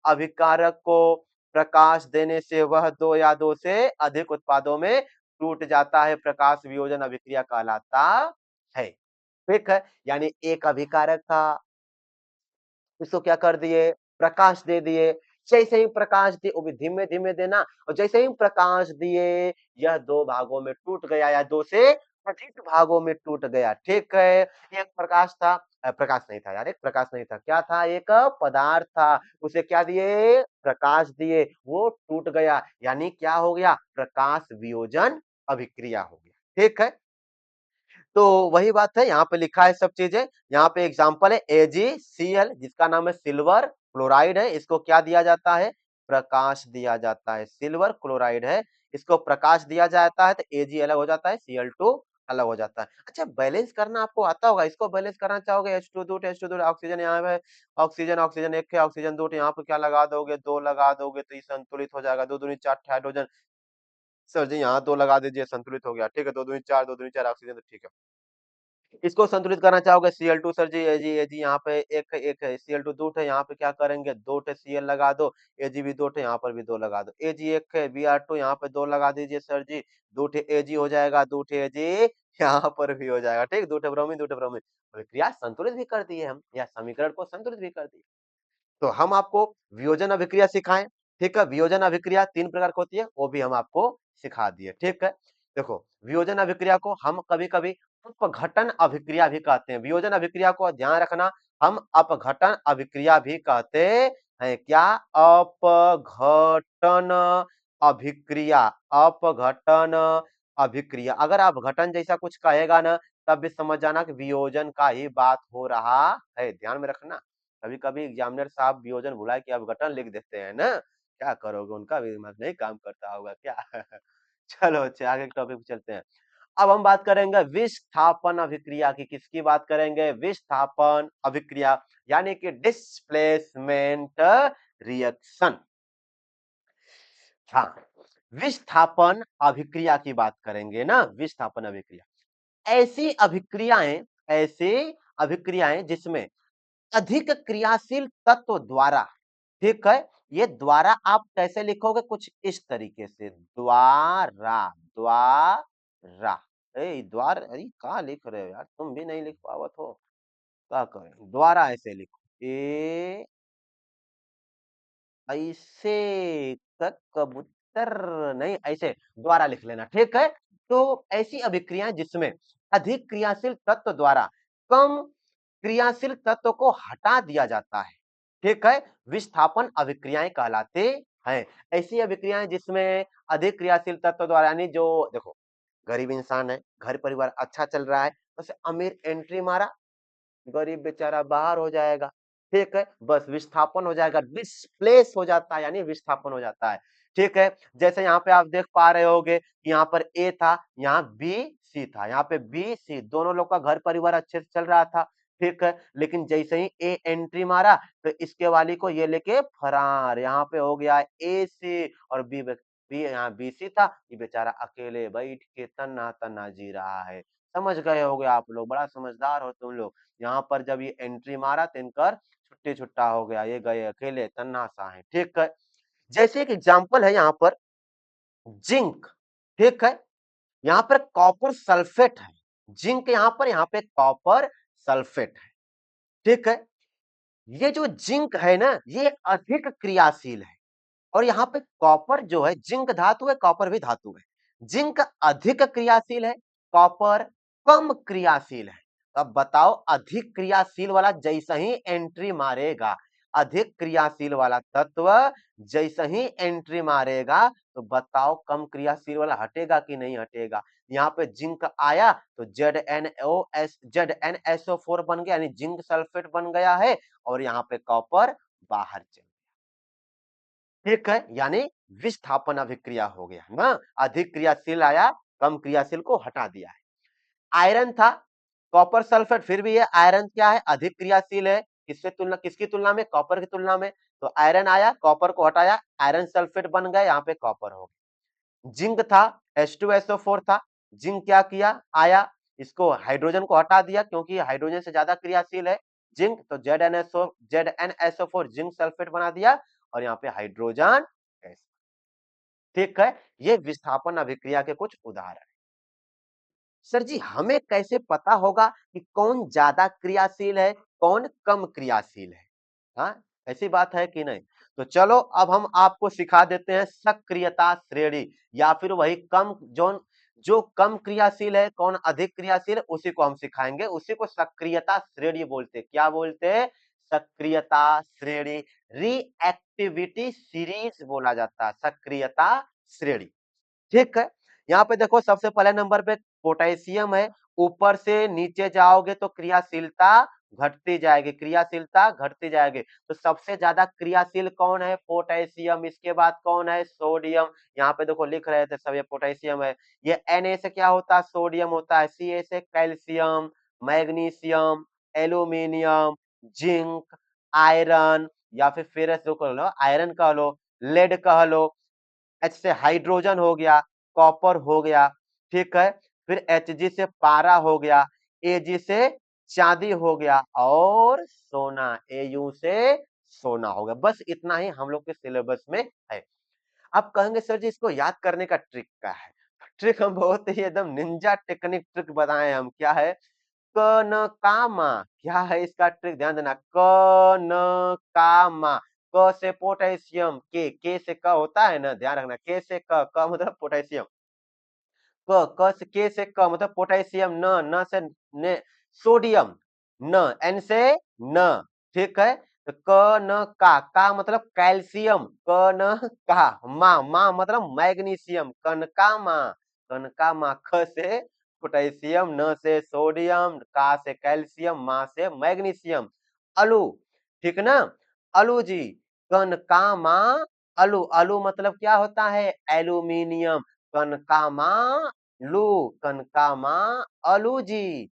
अभिकारक को प्रकाश देने से वह 2 या 2 से अधिक उत्पादों में टूट जाता है, प्रकाश वियोजन अभिक्रिया कहलाता है। ठीक है, यानी एक अभिकारक था, इसको क्या कर दिए? प्रकाश दे दिए। जैसे ही प्रकाश दिए, वो भी धीमे धीमे देना, और जैसे ही प्रकाश दिए यह 2 भागों में टूट गया या 2 से अधिक भागों में टूट गया। ठीक है, एक प्रकाश था, प्रकाश नहीं था यार, एक प्रकाश नहीं था, क्या था? एक पदार्थ था, उसे क्या दिए? प्रकाश दिए, वो टूट गया, यानी क्या हो गया? प्रकाश वियोजन अभिक्रिया हो गया। ठीक है, तो वही बात है, यहाँ पे लिखा है सब चीजें। यहाँ पे एग्जांपल है AgCl, जिसका नाम है सिल्वर क्लोराइड है, इसको क्या दिया जाता है? प्रकाश दिया जाता है। सिल्वर क्लोराइड है, इसको प्रकाश दिया जाता है तो Ag अलग हो जाता है, Cl2 अलग हो जाता है। अच्छा, बैलेंस करना आपको आता होगा, इसको बैलेंस करना चाहोगे, H2 ऑक्सीजन यहाँ है, ऑक्सीजन ऑक्सीजन एक है, ऑक्सीजन 2, यहाँ पे क्या लगा दोगे? 2 लगा दोगे तो ये संतुलित हो जाएगा, 2 दूनी 4 हाइड्रोजन। सर जी यहाँ 2 लगा दीजिए, संतुलित हो गया। ठीक है, 2 दूनी 4, 2 दूनी 4 ऑक्सीजन, तो ठीक है। इसको संतुलित करना चाहोगे, Cl2 सर जी, Ag यहाँ पे एक है, Cl2 2 है, यहाँ पे क्या करेंगे? 2 Cl लगा दो, Ag भी 2 यहाँ पर भी 2 लगा दो, Ag एक है, Br2 यहाँ पे 2 लगा दीजिए सर जी, 2 Ag हो जाएगा, 2 Ag यहाँ पर भी हो जाएगा। ठीक, 2 ब्रोमीन 2 ब्रोमीन, प्रक्रिया संतुलित भी कर दिए हम, या समीकरण को संतुलित भी कर दिए। तो हम आपको वियोजन अभिक्रिया सिखाएं। ठीक है, वियोजन अभिक्रिया 3 प्रकार की होती है, वो भी हम आपको सिखा दिए। ठीक है, देखो वियोजन अभिक्रिया को हम कभी कभी अपघटन अभिक्रिया भी कहते हैं। वियोजन अभिक्रिया को ध्यान रखना, हम अपघटन अभिक्रिया भी कहते हैं। क्या? अपघटन अभिक्रिया, अपघटन अभिक्रिया। अगर अपघटन जैसा कुछ कहेगा ना, तब भी समझ जाना कि वियोजन का ही बात हो रहा है, ध्यान में रखना। कभी कभी एग्जामिनर साहब वियोजन भुला के अपघटन लिख देते हैं ना, क्या करोगे, उनका भी दिमाग नहीं काम करता होगा क्या? चलो अच्छा, आगे के टॉपिक पे चलते हैं। अब हम बात करेंगे विस्थापन अभिक्रिया की। किसकी बात करेंगे? विस्थापन अभिक्रिया, यानी कि डिस्प्लेसमेंट रिएक्शन। हाँ, विस्थापन अभिक्रिया की बात करेंगे ना, विस्थापन अभिक्रिया ऐसी अभिक्रियाएं जिसमें अधिक क्रियाशील तत्व द्वारा। ठीक है, ये द्वारा आप कैसे लिखोगे? कुछ इस तरीके से, द्वारा, द्वारा। द्वार, अरे कहाँ लिख रहे हो यार, तुम भी नहीं लिख पावत हो, क्या करें? द्वारा ऐसे लिखो, ऐसे कबूतर नहीं, ऐसे द्वारा लिख लेना। ठीक है, तो ऐसी अभिक्रियाएं जिसमें अधिक क्रियाशील तत्व द्वारा कम क्रियाशील तत्व को हटा दिया जाता है, ठीक है, विस्थापन अभिक्रियाएं कहलाते हैं। ऐसी अभिक्रियाएं जिसमें अधिक क्रियाशील तत्व द्वारा, यानी जो देखो गरीब इंसान है, घर परिवार अच्छा चल रहा है, जैसे अमीर एंट्री मारा, गरीब बेचारा बाहर हो जाएगा। ठीक है, बस विस्थापन हो जाएगा, डिस्प्लेस हो जाता है, यानी विस्थापन हो जाता है। ठीक है, जैसे यहाँ पे आप देख पा रहे होगे, यहाँ पर ए था, यहाँ बी सी था, यहाँ पे बी सी दोनों लोग का घर परिवार अच्छे से चल रहा था। ठीक है, लेकिन जैसे ही ए एंट्री मारा तो इसके वाली को ये लेके फरार, यहाँ पे हो गया ए सी, और बी यहाँ बी सी था, ये बेचारा अकेले बैठ के तन्ना तन्ना जी रहा है। समझ गए होगे आप लोग, बड़ा समझदार हो तुम लोग। यहाँ पर जब ये एंट्री मारा तो इनकर छुट्टी छुट्टा हो गया, ये गए अकेले तन्हा सा है। ठीक है, जैसे एक एग्जाम्पल है यहाँ पर जिंक। ठीक है, यहाँ पर कॉपर सल्फेट है, जिंक यहाँ पे कॉपर सल्फेट है। ठीक है, ये जो जिंक है ना, ये अधिक क्रियाशील है, और यहाँ पे कॉपर जो है, जिंक धातु है, कॉपर भी धातु है। जिंक अधिक क्रियाशील है, कॉपर कम क्रियाशील है। अब बताओ, अधिक क्रियाशील वाला जैसा ही एंट्री मारेगा, अधिक क्रियाशील वाला तत्व जैसा ही एंट्री मारेगा, तो बताओ कम क्रियाशील वाला हटेगा कि नहीं हटेगा। यहाँ पे जिंक आया तो ZnSO4 बन गया, यानी जिंक सल्फेट बन गया है, और यहाँ पे कॉपर बाहर चल। ठीक है, यानी विस्थापन अभिक्रिया हो गया ना, अधिक क्रियाशील आया, कम क्रियाशील को हटा दिया है। आयरन था, कॉपर सल्फेट, फिर भी ये आयरन क्या है, अधिक क्रियाशील है, किसकी तुलना में, कॉपर की तुलना में। तो आयरन आया, कॉपर को हटाया, आयरन सल्फेट बन गया, यहाँ पे कॉपर हो गया। जिंक था, H2SO4 था, जिंक क्या किया, आया, इसको हाइड्रोजन को हटा दिया, क्योंकि हाइड्रोजन से ज्यादा क्रियाशील है जिंक, तो ZnSO4 जिंक सल्फेट बना दिया, और यहाँ पे हाइड्रोजन गैस। ठीक है, ये विस्थापन अभिक्रिया के कुछ उदाहरण। सर जी, हमें कैसे पता होगा कि कौन ज्यादा क्रियाशील है, कौन कम क्रियाशील है? हाँ, ऐसी बात है कि नहीं? तो चलो अब हम आपको सिखा देते हैं सक्रियता श्रेणी, या फिर वही कम जो कम क्रियाशील है, कौन अधिक क्रियाशील है, उसी को हम सिखाएंगे। उसी को सक्रियता श्रेणी बोलते हैं। क्या बोलते हैं? सक्रियता श्रेणी, रिएक्टिविटी सीरीज बोला जाता है, सक्रियता श्रेणी। ठीक है, यहाँ पे देखो, सबसे पहले नंबर पे पोटेशियम है, ऊपर से नीचे जाओगे तो क्रियाशीलता घटती जाएगी, क्रियाशीलता घटती जाएगी। तो सबसे ज्यादा क्रियाशील कौन है? पोटेशियम। इसके बाद कौन है? सोडियम। यहाँ पे देखो लिख रहे थे सब, ये पोटेशियम है। ये Na से क्या होता है? सोडियम होता है। Ca से calcium, magnesium, aluminium, zinc, iron, या फिर फेरस जो कह लो, आयरन कह लो, लेड कह लो। H से हाइड्रोजन हो गया, कॉपर हो गया। ठीक है, फिर Hg से पारा हो गया, Ag से चांदी हो गया, और सोना, Au से सोना हो गया। बस इतना ही हम लोग के सिलेबस में है। आप कहेंगे सर जी, इसको याद करने का ट्रिक क्या है? ट्रिक हम बहुत ही एकदम निंजा टेक्निक ट्रिक बताए हम। क्या है? क न कामा। क्या है इसका ट्रिक? ध्यान देना, क न कामा। क से पोटेशियम, के से क होता है ना, ध्यान रखना, के से क मतलब पोटेशियम, क से के से क मतलब पोटेशियम, न से ने सोडियम, न एन से न। ठीक है, तो क न का मतलब कैल्शियम, क न का, मा मतलब मैग्नीशियम, कनका मा, ख से पोटेशियम, न से सोडियम, का से कैल्शियम, मा से मैग्नीशियम। अलू, ठीक ना, अलू जी, कनकामा अलू। अलू मतलब क्या होता है? एल्यूमिनियम। कनकामा लू, कनकामा अलू जी।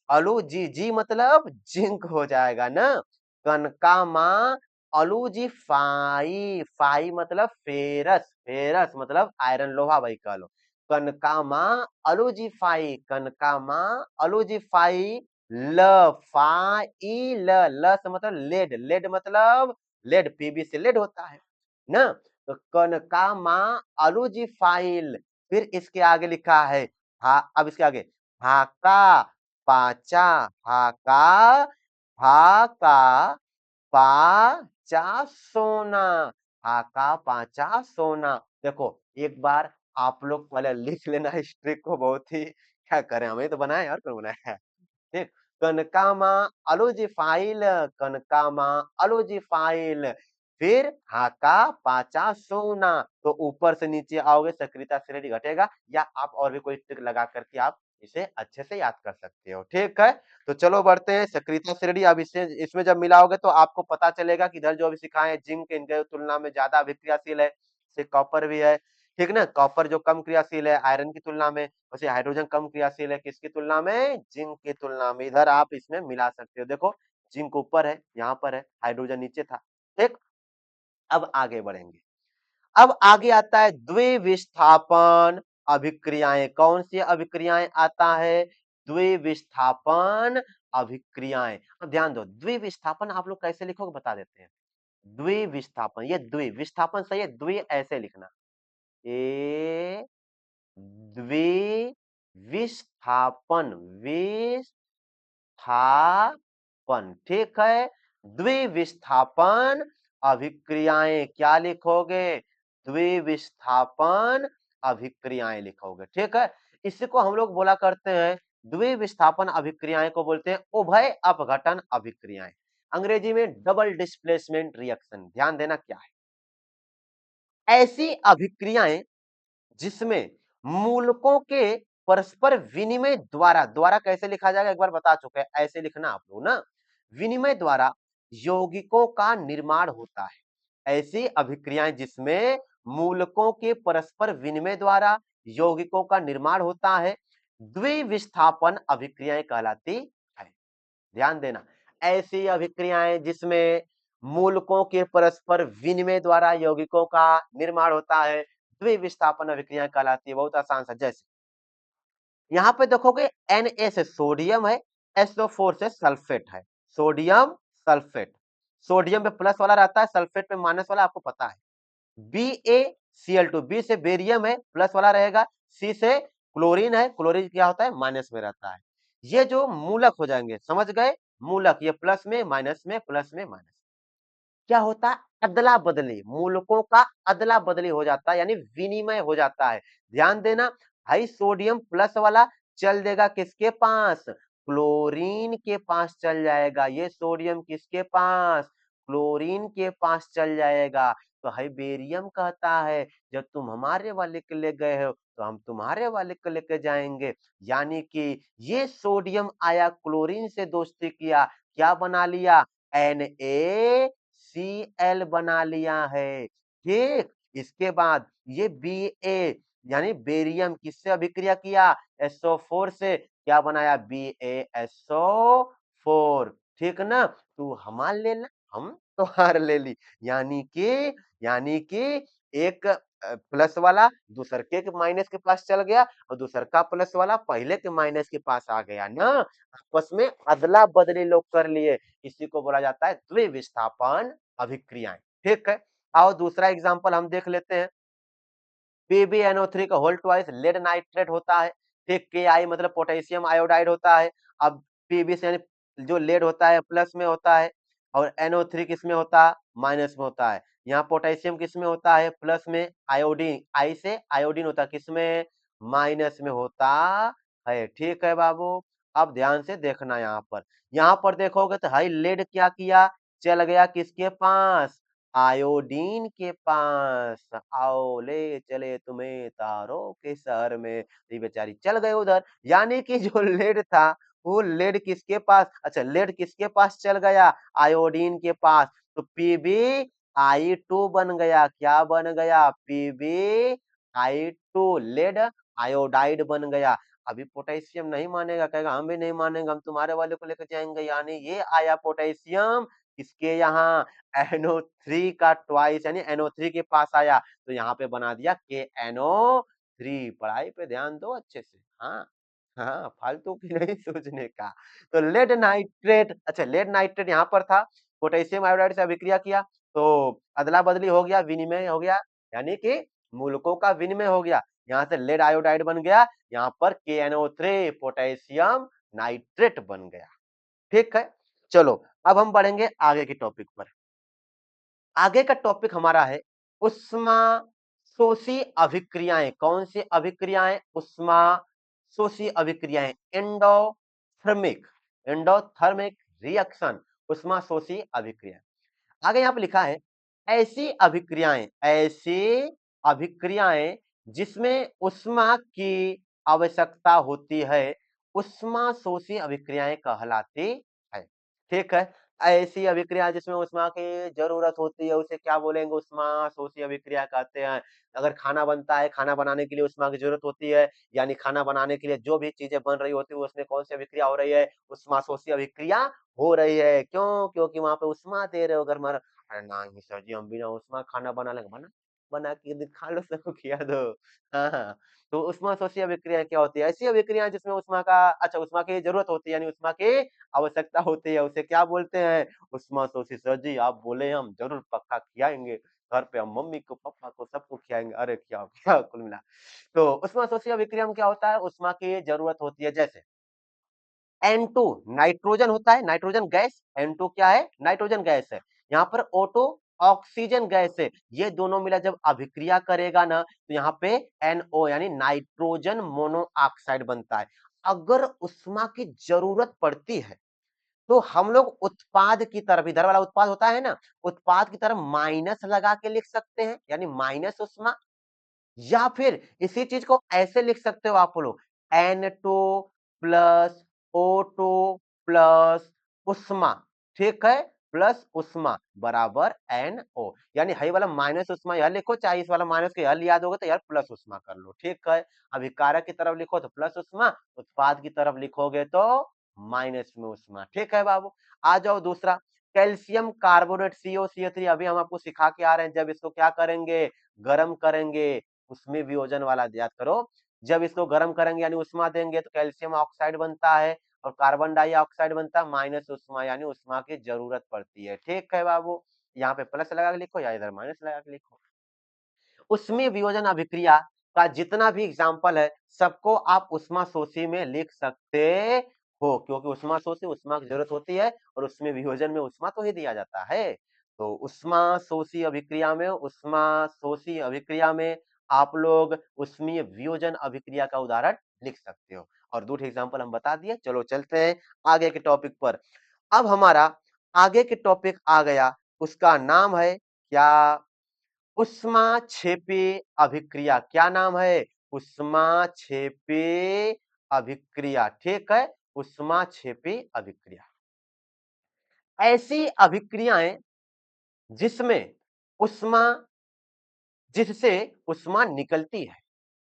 अलू जी, जी मतलब जिंक हो जाएगा ना। कनकामा अलू जी फाई, फाई मतलब फेरस, फेरस मतलब आयरन लोहा, भाई कह लो। कनकामा अलू जी फाई, कनकामा अलू जी फाई, ल फाई ल से मतलब लेड, लेड मतलब लेड, पीबी से लेड होता है ना। तो कनकामा अलू जी फाइल। फिर इसके आगे लिखा है, हा, अब इसके आगे हाका पाचा, हाका हाका पाचा सोना, हाका पाचा सोना। देखो, एक बार आप लोग पहले लिख लेना इस ट्रिक को, बहुत ही क्या करें, हमें तो बनाया और कौन बनाया है। ठीक, कनकामा अलूजी फाइल, कनकामा अलूजी फाइल, फिर हाका पाचा सोना। तो ऊपर से नीचे आओगे, सक्रियता श्रेणी घटेगा, या आप और भी कोई ट्रिक लगा करके आप इसे अच्छे से याद कर सकते हो। ठीक है, तो चलो बढ़ते हैं सक्रियता श्रेणी। अब इससे इसमें जब मिलाओगे तो आपको पता चलेगा कि इधर जो अभी सिखाए जिंक इनके तुलना में ज्यादा अभिक्रियाशील है, जैसे कॉपर भी है। ठीक ना, कॉपर जो कम क्रियाशील है आयरन की तुलना में, वैसे हाइड्रोजन कम क्रियाशील है किसकी तुलना में, जिंक की तुलना में। इधर आप इसमें मिला सकते हो, देखो जिंक ऊपर है, यहाँ पर है, हाइड्रोजन नीचे था। ठीक, अब आगे बढ़ेंगे। अब आगे आता है द्विविस्थापन अभिक्रियाएं। कौन सी अभिक्रियाएं आता है, द्विविस्थापन अभिक्रियाएं। अब ध्यान दो, द्विविस्थापन आप लोग कैसे लिखोगे बता देते हैं। द्विविस्थापन, ये द्विविस्थापन सही है, द्वि ऐसे लिखना, ए द्विविस्थापन, विस्थापन। ठीक है, द्विविस्थापन अभिक्रियाएं क्या लिखोगे, द्विविस्थापन अभिक्रियाएं लिखोगे। ठीक है, इसी को हम लोग बोला करते हैं, द्विविस्थापन अभिक्रियाएं को बोलते हैं उभय अपघटन अभिक्रियाएं, अंग्रेजी में डबल डिस्प्लेसमेंट रिएक्शन। ध्यान देना क्या है, ऐसी अभिक्रियाएं जिसमें मूलकों के परस्पर विनिमय द्वारा, द्वारा कैसे लिखा जाएगा एक बार बता चुके हैं, ऐसे लिखना आप लोग ना, विनिमय द्वारा यौगिकों का निर्माण होता है। ऐसी अभिक्रियाएं जिसमें मूलकों के परस्पर विनिमय द्वारा यौगिकों का निर्माण होता है, द्विविस्थापन अभिक्रियाएं कहलाती है। ध्यान देना, ऐसी अभिक्रियाएं जिसमें मूलकों के परस्पर विनिमय द्वारा यौगिकों का निर्माण होता है, द्विविस्थापन अभिक्रियाएं कहलाती है। बहुत आसान सा, जैसे यहाँ पे देखोगे Na से सोडियम है, SO4 से सल्फेट है, सोडियम सल्फेट। सोडियम पे प्लस वाला रहता है, सल्फेट पे माइनस वाला, आपको पता है। BaCl2, बी से बेरियम है, प्लस वाला रहेगा। सी से क्लोरीन है, क्लोरीन क्या होता है, माइनस में रहता है। ये जो मूलक हो जाएंगे, समझ गए, मूलक, ये प्लस में माइनस में, प्लस में माइनस, क्या होता है, अदला बदली, मूलकों का अदला बदली हो जाता है, यानी विनिमय हो जाता है। ध्यान देना, भाई सोडियम प्लस वाला चल देगा किसके पास, क्लोरीन के पास चल जाएगा। ये सोडियम किसके पास, क्लोरीन के पास चल जाएगा। तो हाई बेरियम कहता है जब तुम हमारे वाले के ले गए हो तो हम तुम्हारे वाले के लेके जाएंगे। यानी कि ये सोडियम आया क्लोरीन से दोस्ती किया, क्या बना लिया, NaCl बना लिया है। ठीक, इसके बाद ये Ba यानी बेरियम किससे अभिक्रिया किया, SO4 से, क्या बनाया, BaSO4। ठीक ना, तू हमार ले ला, हम तोहार ले ली। यानी कि एक प्लस वाला दूसर के माइनस के पास चल गया और दूसर का प्लस वाला पहले के माइनस के पास आ गया ना, आपस में अदला बदली लोग कर लिए। इसी को बोला जाता है द्विविस्थापन अभिक्रियाएं। ठीक है, आओ दूसरा एग्जांपल हम देख लेते हैं। PbNO3 का होल ट्वाइस लेड नाइट्रेट होता है। ठीक, Ki मतलब पोटेशियम आयोडाइड होता है। अब Pb से यानी जो लेड होता है प्लस में होता है, और NO3 किस में होता है, माइनस में होता है। यहाँ पोटेशियम किस में होता है, प्लस में, आयोडीन, आई से आयोडीन होता है किस में, माइनस में होता है। ठीक है बाबू, अब ध्यान से देखना, यहाँ पर देखोगे तो हाई लेड क्या किया, चल गया किसके पास, आयोडीन के पास। आओ ले चले तुम्हें तारों के शहर में, तो ये बेचारी चल गए उधर। यानी कि जो लेड था वो लेड किसके पास, अच्छा लेड किसके पास चल गया, आयोडीन के पास। तो PbI2 बन गया, क्या बन गया, PbI2, लेड आयोडाइड बन गया। अभी पोटेशियम नहीं मानेगा, कहेगा हम भी नहीं मानेंगे, हम तुम्हारे वाले को लेकर जाएंगे। यानी ये आया पोटेशियम किसके यहाँ, NO3 का ट्वाइस, यानी NO3 के पास आया, तो यहाँ पे बना दिया KNO3। पढ़ाई पे ध्यान दो अच्छे से, हाँ हाँ, फालतू की नहीं सोचने का। तो लेड नाइट्रेट, अच्छा लेड नाइट्रेट यहाँ पर था, पोटेशियम आयोडाइड से अभिक्रिया किया तो अदला बदली हो गया, विनिमय हो गया, यानी कि मूलकों का विनिमय हो गया। यहाँ से लेड आयोडाइड बन गया, यहाँ पर KNO3 पोटेशियम नाइट्रेट बन गया। ठीक है, चलो अब हम बढ़ेंगे आगे के टॉपिक पर। आगे का टॉपिक हमारा है उष्मा शोषी अभिक्रियाएं। कौन सी अभिक्रियाएं, उष्मा शोषी अभिक्रियाएं, एंडोथर्मिक, एंडोथर्मिक रिएक्शन, उष्मा शोषी अभिक्रिया। आगे यहाँ पे लिखा है ऐसी अभिक्रियाएं, ऐसी अभिक्रियाएं जिसमें उष्मा की आवश्यकता होती है, ऊष्माशोषी अभिक्रियाएं कहलाती है। ठीक है, ऐसी अभिक्रिया जिसमें ऊष्मा की जरूरत होती है उसे क्या बोलेंगे? ऊष्माशोषी अभिक्रिया कहते हैं। अगर खाना बनता है, खाना बनाने के लिए ऊष्मा की जरूरत होती है, यानी खाना बनाने के लिए जो भी चीजें बन रही होती है उसमें कौन सी अभिक्रिया हो रही है? ऊष्माशोषी अभिक्रिया हो रही है। क्यों? क्योंकि वहां पे ऊष्मा दे रहे हो। अगर मर अरे नहीं सर जी, हम बिना ऊष्मा खाना बना लेंगे। बना बना के दिखा लो, सबको खिला दो। हाँ हाँ, तो ऊष्माशोषी अभिक्रिया क्या होती है? ऐसी अभिक्रिया जिसमें ऊष्मा का ऊष्मा की जरूरत होती है, यानी ऊष्मा की आवश्यकता होती है, उसे क्या बोलते हैं? ऊष्माशोषी। सर जी आप बोले, हम जरूर पक्का खिलाएंगे, घर पे हम मम्मी को पापा को सबको खिलाएंगे। अरे खिलाओ खिलाओ कुल मिला। तो ऊष्माशोषी अभिक्रिया में क्या होता है? ऊष्मा की जरूरत होती है। जैसे N2 नाइट्रोजन होता है, नाइट्रोजन गैस। N2 क्या है? नाइट्रोजन गैस है। यहाँ पर O2 ऑक्सीजन गैस है। ये दोनों मिला जब अभिक्रिया करेगा ना, तो यहाँ पे NO यानी नाइट्रोजन मोनोऑक्साइड बनता है। अगर उष्मा की जरूरत पड़ती है तो हम लोग उत्पाद की तरफ, इधर वाला उत्पाद होता है ना, उत्पाद की तरफ माइनस लगा के लिख सकते हैं, यानी माइनस उष्मा। या फिर इसी चीज को ऐसे लिख सकते हो आप लोग, N2 प्लस O2 प्लस उष्मा। ठीक है, प्लस उष्मा बराबर NO, यानी हई वाला माइनस उष्मा यह लिखो, चाहे इस वाला माइनस के हल याद होगा तो यार प्लस उष्मा कर लो। ठीक है, अभिकारक की तरफ लिखो तो प्लस उष्मा, उत्पाद की तरफ लिखोगे तो माइनस में उष्मा। ठीक है बाबू, आ जाओ दूसरा, कैल्शियम कार्बोनेट COCO3। अभी हम आपको सिखा के आ रहे हैं, जब इसको क्या करेंगे? गर्म करेंगे, उसमें वियोजन वाला याद करो। जब इसको गर्म करेंगे यानी उष्मा देंगे तो कैल्शियम ऑक्साइड बनता है और कार्बन डाइऑक्साइड बनता है, माइनस उष्मा, यानी उष्मा की जरूरत पड़ती है। ठीक है बाबू, यहाँ पे प्लस लगा के लिखो या इधर माइनस लगा के लिखो। उसमें वियोजन अभिक्रिया का जितना भी एग्जाम्पल है सबको आप उष्माशोषी में लिख सकते हो, क्योंकि उष्माशोषी ऊष्मा की जरूरत होती है और उसमें वियोजन में उष्मा तो ही दिया जाता है। तो उष्माशोषी अभिक्रिया में, उष्माशोषी अभिक्रिया में आप लोग उष्मीय वियोजन अभिक्रिया का उदाहरण लिख सकते हो। और दूसरे एग्जाम्पल हम बता दिए। चलो चलते हैं आगे के टॉपिक पर। अब हमारा आगे के टॉपिक आ गया, उसका नाम है क्या? ऊष्माक्षेपी अभिक्रिया। क्या नाम है? ऊष्माक्षेपी अभिक्रिया। ठीक है, ऊष्माक्षेपी अभिक्रिया ऐसी अभिक्रियाएं जिसमें उष्मा, जिससे उष्मा निकलती है।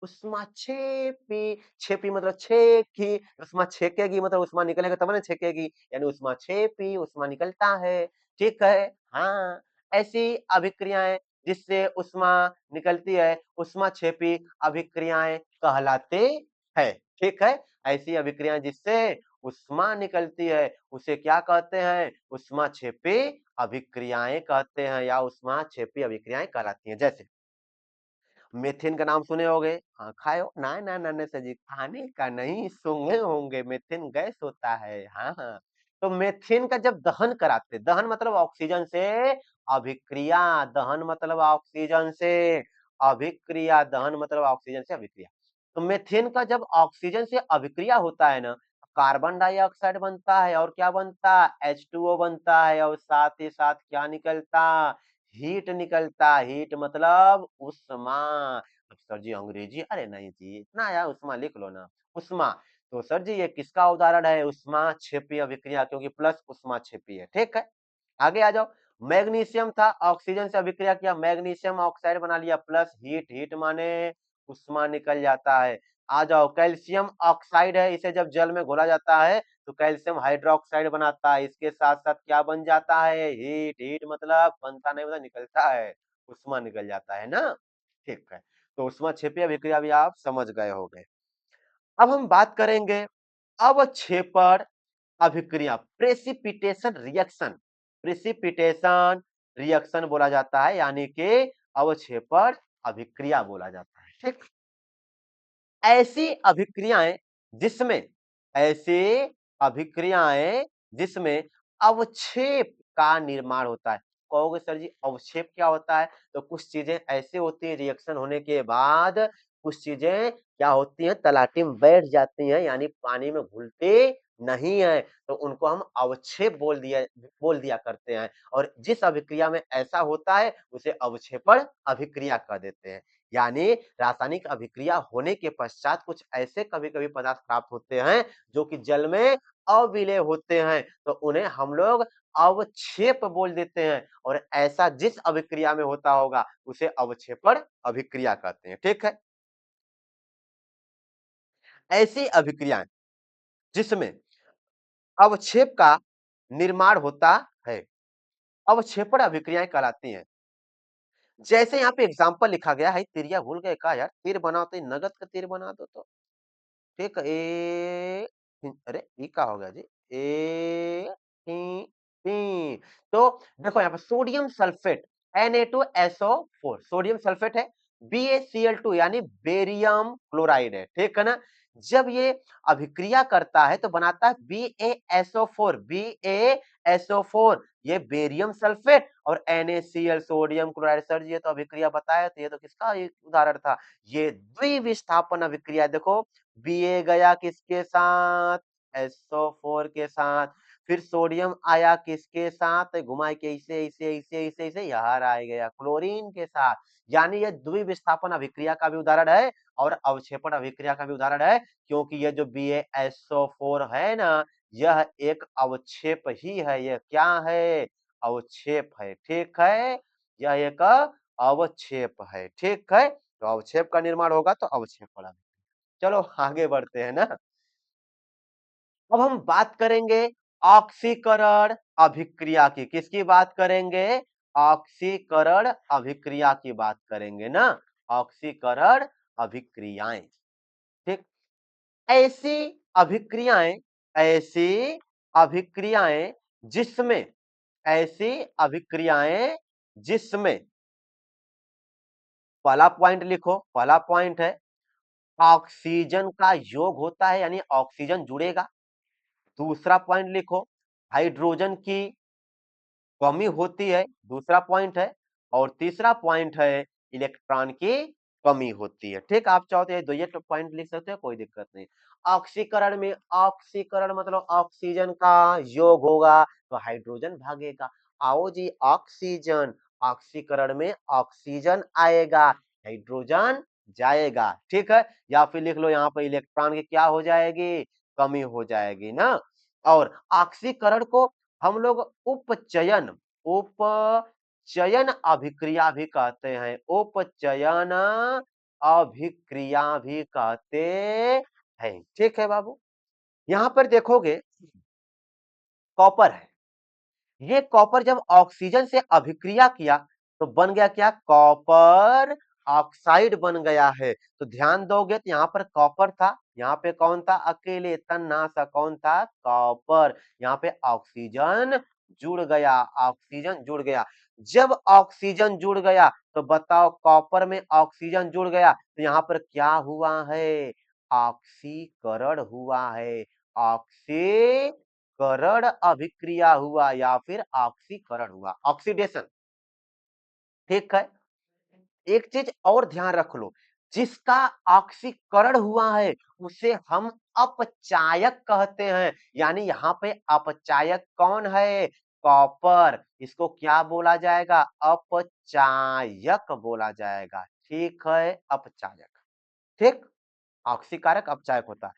उष्मा छेपी, छेपी मतलब छेकी, उष्मा छेकेगी मतलब उष्मा निकलेगा तब ना छेकेगी, यानी उष्मा छेपी, उष्मा निकलता है। ठीक है, हाँ, ऐसी अभिक्रियाएं जिससे उष्मा निकलती है, उष्मा छेपी अभिक्रियाएं कहलाते हैं। ठीक है, ऐसी अभिक्रियाएं जिससे उष्मा निकलती है उसे क्या कहते हैं? उष्मा छेपी अभिक्रियाएं कहते हैं, या उष्मा छेपी अभिक्रियाएं कहलाती हैं। जैसे मेथेन का नाम सुने होंगे, हाँ खाए हो ना? ना ना सर जी, खाने का नहीं, सुने होंगे, मेथेन गैस होता है। हाँ हाँ, तो मेथेन का जब दहन कराते, दहन मतलब ऑक्सीजन से अभिक्रिया, दहन मतलब ऑक्सीजन से अभिक्रिया, दहन मतलब ऑक्सीजन से अभिक्रिया। तो मेथेन का जब ऑक्सीजन से अभिक्रिया होता है ना, कार्बन डाइऑक्साइड बनता है और क्या बनता? H2O बनता है, और साथ ही साथ क्या निकलता? हीट निकलता। हीट मतलब उष्मा। अब सर जी अंग्रेजी, अरे नहीं जी, इतना यार उष्मा लिख लो ना, उष्मा। तो सर जी ये किसका उदाहरण है? उष्मा क्षेपी अभिक्रिया, क्योंकि प्लस उष्मा क्षेपी है। ठीक है, आगे आ जाओ। मैग्नीशियम था, ऑक्सीजन से अभिक्रिया किया, मैग्नीशियम ऑक्साइड बना लिया, प्लस हीट, हीट माने उष्मा निकल जाता है। आ जाओ, कैल्शियम ऑक्साइड है, इसे जब जल में घोला जाता है तो कैल्शियम हाइड्रोक्साइड बनाता है, इसके साथ साथ क्या बन जाता है? हीट। हीट मतलब बनता नहीं, मतलब निकलता है, उष्मा निकल जाता है ना। ठीक है, तो उष्मा क्षेपी अभिक्रिया भी आप समझ गए होंगे। अब हम बात करेंगे अवक्षेपण अभिक्रिया, प्रेसिपिटेशन रिएक्शन। प्रेसिपिटेशन रिएक्शन बोला जाता है, यानी कि अवक्षेपण अभिक्रिया बोला जाता है। ठीक, ऐसी अभिक्रियाएं जिसमें, ऐसी अभिक्रियाएं जिसमें अवक्षेप का निर्माण होता है। कहोगे सर जी अवक्षेप क्या होता है? तो कुछ चीजें ऐसे होती है रिएक्शन होने के बाद, कुछ चीजें क्या होती हैं? तलाटी में बैठ जाती हैं, यानी पानी में घुलती नहीं है, तो उनको हम अवक्षेप बोल दिया करते हैं। और जिस अभिक्रिया में ऐसा होता है उसे अवक्षेपण अभिक्रिया कह देते हैं। यानी रासायनिक अभिक्रिया होने के पश्चात कुछ ऐसे कभी-कभी पदार्थ प्राप्त होते हैं जो कि जल में अविलेय होते हैं, तो उन्हें हम लोग अवक्षेप बोल देते हैं और ऐसा जिस अभिक्रिया में होता होगा उसे अवक्षेपण अभिक्रिया कहते हैं। ठीक है? ऐसी अभिक्रियाएं जिसमें अवक्षेप का निर्माण होता है, अवक्षेपण अभिक्रियाएं कहलाती हैं। जैसे यहाँ पे एग्जाम्पल लिखा गया है, तिरिया भूल गए का यार? तीर बनाओ तो नगद का तीर बना दो तो। ठीक है, अरे ये क्या हो गया जी? ए टी टी तो देखो यहाँ पे sodium sulphate Na2SO4 sodium sulphate है, BaCl2 यानी बेरियम क्लोराइड है, ठीक है ना? जब ये अभिक्रिया करता है तो बनाता है BaSO4 BaSO4 ये बेरियम सल्फेट और NaCl सोडियम क्लोराइड। सर जी ये तो अभिक्रिया बताया, तो ये तो किसका एक उदाहरण था? ये द्विविस्थापन अभिक्रिया। देखो Ba गया किसके साथ? SO4 के साथ। फिर सोडियम आया किसके साथ? घुमा के इसे यहाँ आ गया क्लोरीन के साथ। यानी ये द्विविस्थापन अभिक्रिया का भी उदाहरण है और अवक्षेपण अभिक्रिया का भी उदाहरण है, क्योंकि ये जो BaSO4 है ना, यह एक अवक्षेप ही है। यह क्या है? अवक्षेप है। ठीक है, यह एक अवक्षेप है। ठीक है, तो अवक्षेप का निर्माण होगा तो अवक्षेपण। चलो आगे बढ़ते हैं ना। अब हम बात करेंगे ऑक्सीकरण अभिक्रिया की। किसकी बात करेंगे? ऑक्सीकरण अभिक्रिया की बात करेंगे ना। ऑक्सीकरण अभिक्रियाएं, ठीक। ऐसी अभिक्रियाएं ऐसी अभिक्रियाएं जिसमें ऐसी अभिक्रियाएं जिसमें पहला पॉइंट लिखो, पहला पॉइंट है ऑक्सीजन का योग होता है, यानी ऑक्सीजन जुड़ेगा। दूसरा पॉइंट लिखो, हाइड्रोजन की कमी होती है, दूसरा पॉइंट है। और तीसरा पॉइंट है इलेक्ट्रॉन की कमी होती है। ठीक, आप चाहो तो ये दो ये पॉइंट लिख सकते हो, कोई दिक्कत नहीं। ऑक्सीकरण में ऑक्सीकरण मतलब ऑक्सीजन का योग होगा तो हाइड्रोजन भागेगा। आओ जी, ऑक्सीजन, ऑक्सीकरण में ऑक्सीजन आएगा, हाइड्रोजन जाएगा। ठीक है, या फिर लिख लो यहाँ पर इलेक्ट्रॉन की क्या हो जाएगी? कमी हो जाएगी ना। और ऑक्सीकरण को हम लोग उपचयन उपचयन अभिक्रिया भी कहते हैं, उपचयन अभिक्रिया भी कहते हैं। ठीक है बाबू, यहां पर देखोगे कॉपर है। ये कॉपर जब ऑक्सीजन से अभिक्रिया किया तो बन गया क्या? कॉपर ऑक्साइड बन गया है। तो ध्यान दोगे तो यहाँ पर कॉपर था, यहाँ पे कौन था? अकेले तन्नासा कौन था? कॉपर। यहाँ पे ऑक्सीजन जुड़ गया, ऑक्सीजन जुड़ गया। जब ऑक्सीजन जुड़ गया तो बताओ, कॉपर में ऑक्सीजन जुड़ गया तो यहाँ पर क्या हुआ है? ऑक्सीकरण हुआ है। ऑक्सी करण अभिक्रिया हुआ या फिर ऑक्सीकरण हुआ, ऑक्सीडेशन। ठीक है, एक चीज और ध्यान रख लो, जिसका ऑक्सीकरण हुआ है उसे हम अपचायक कहते हैं। यानी यहाँ पे अपचायक कौन है? कॉपर। इसको क्या बोला जाएगा? अपचायक बोला जाएगा। ठीक है, अपचायक। ठीक, ऑक्सीकारक अपचायक होता है।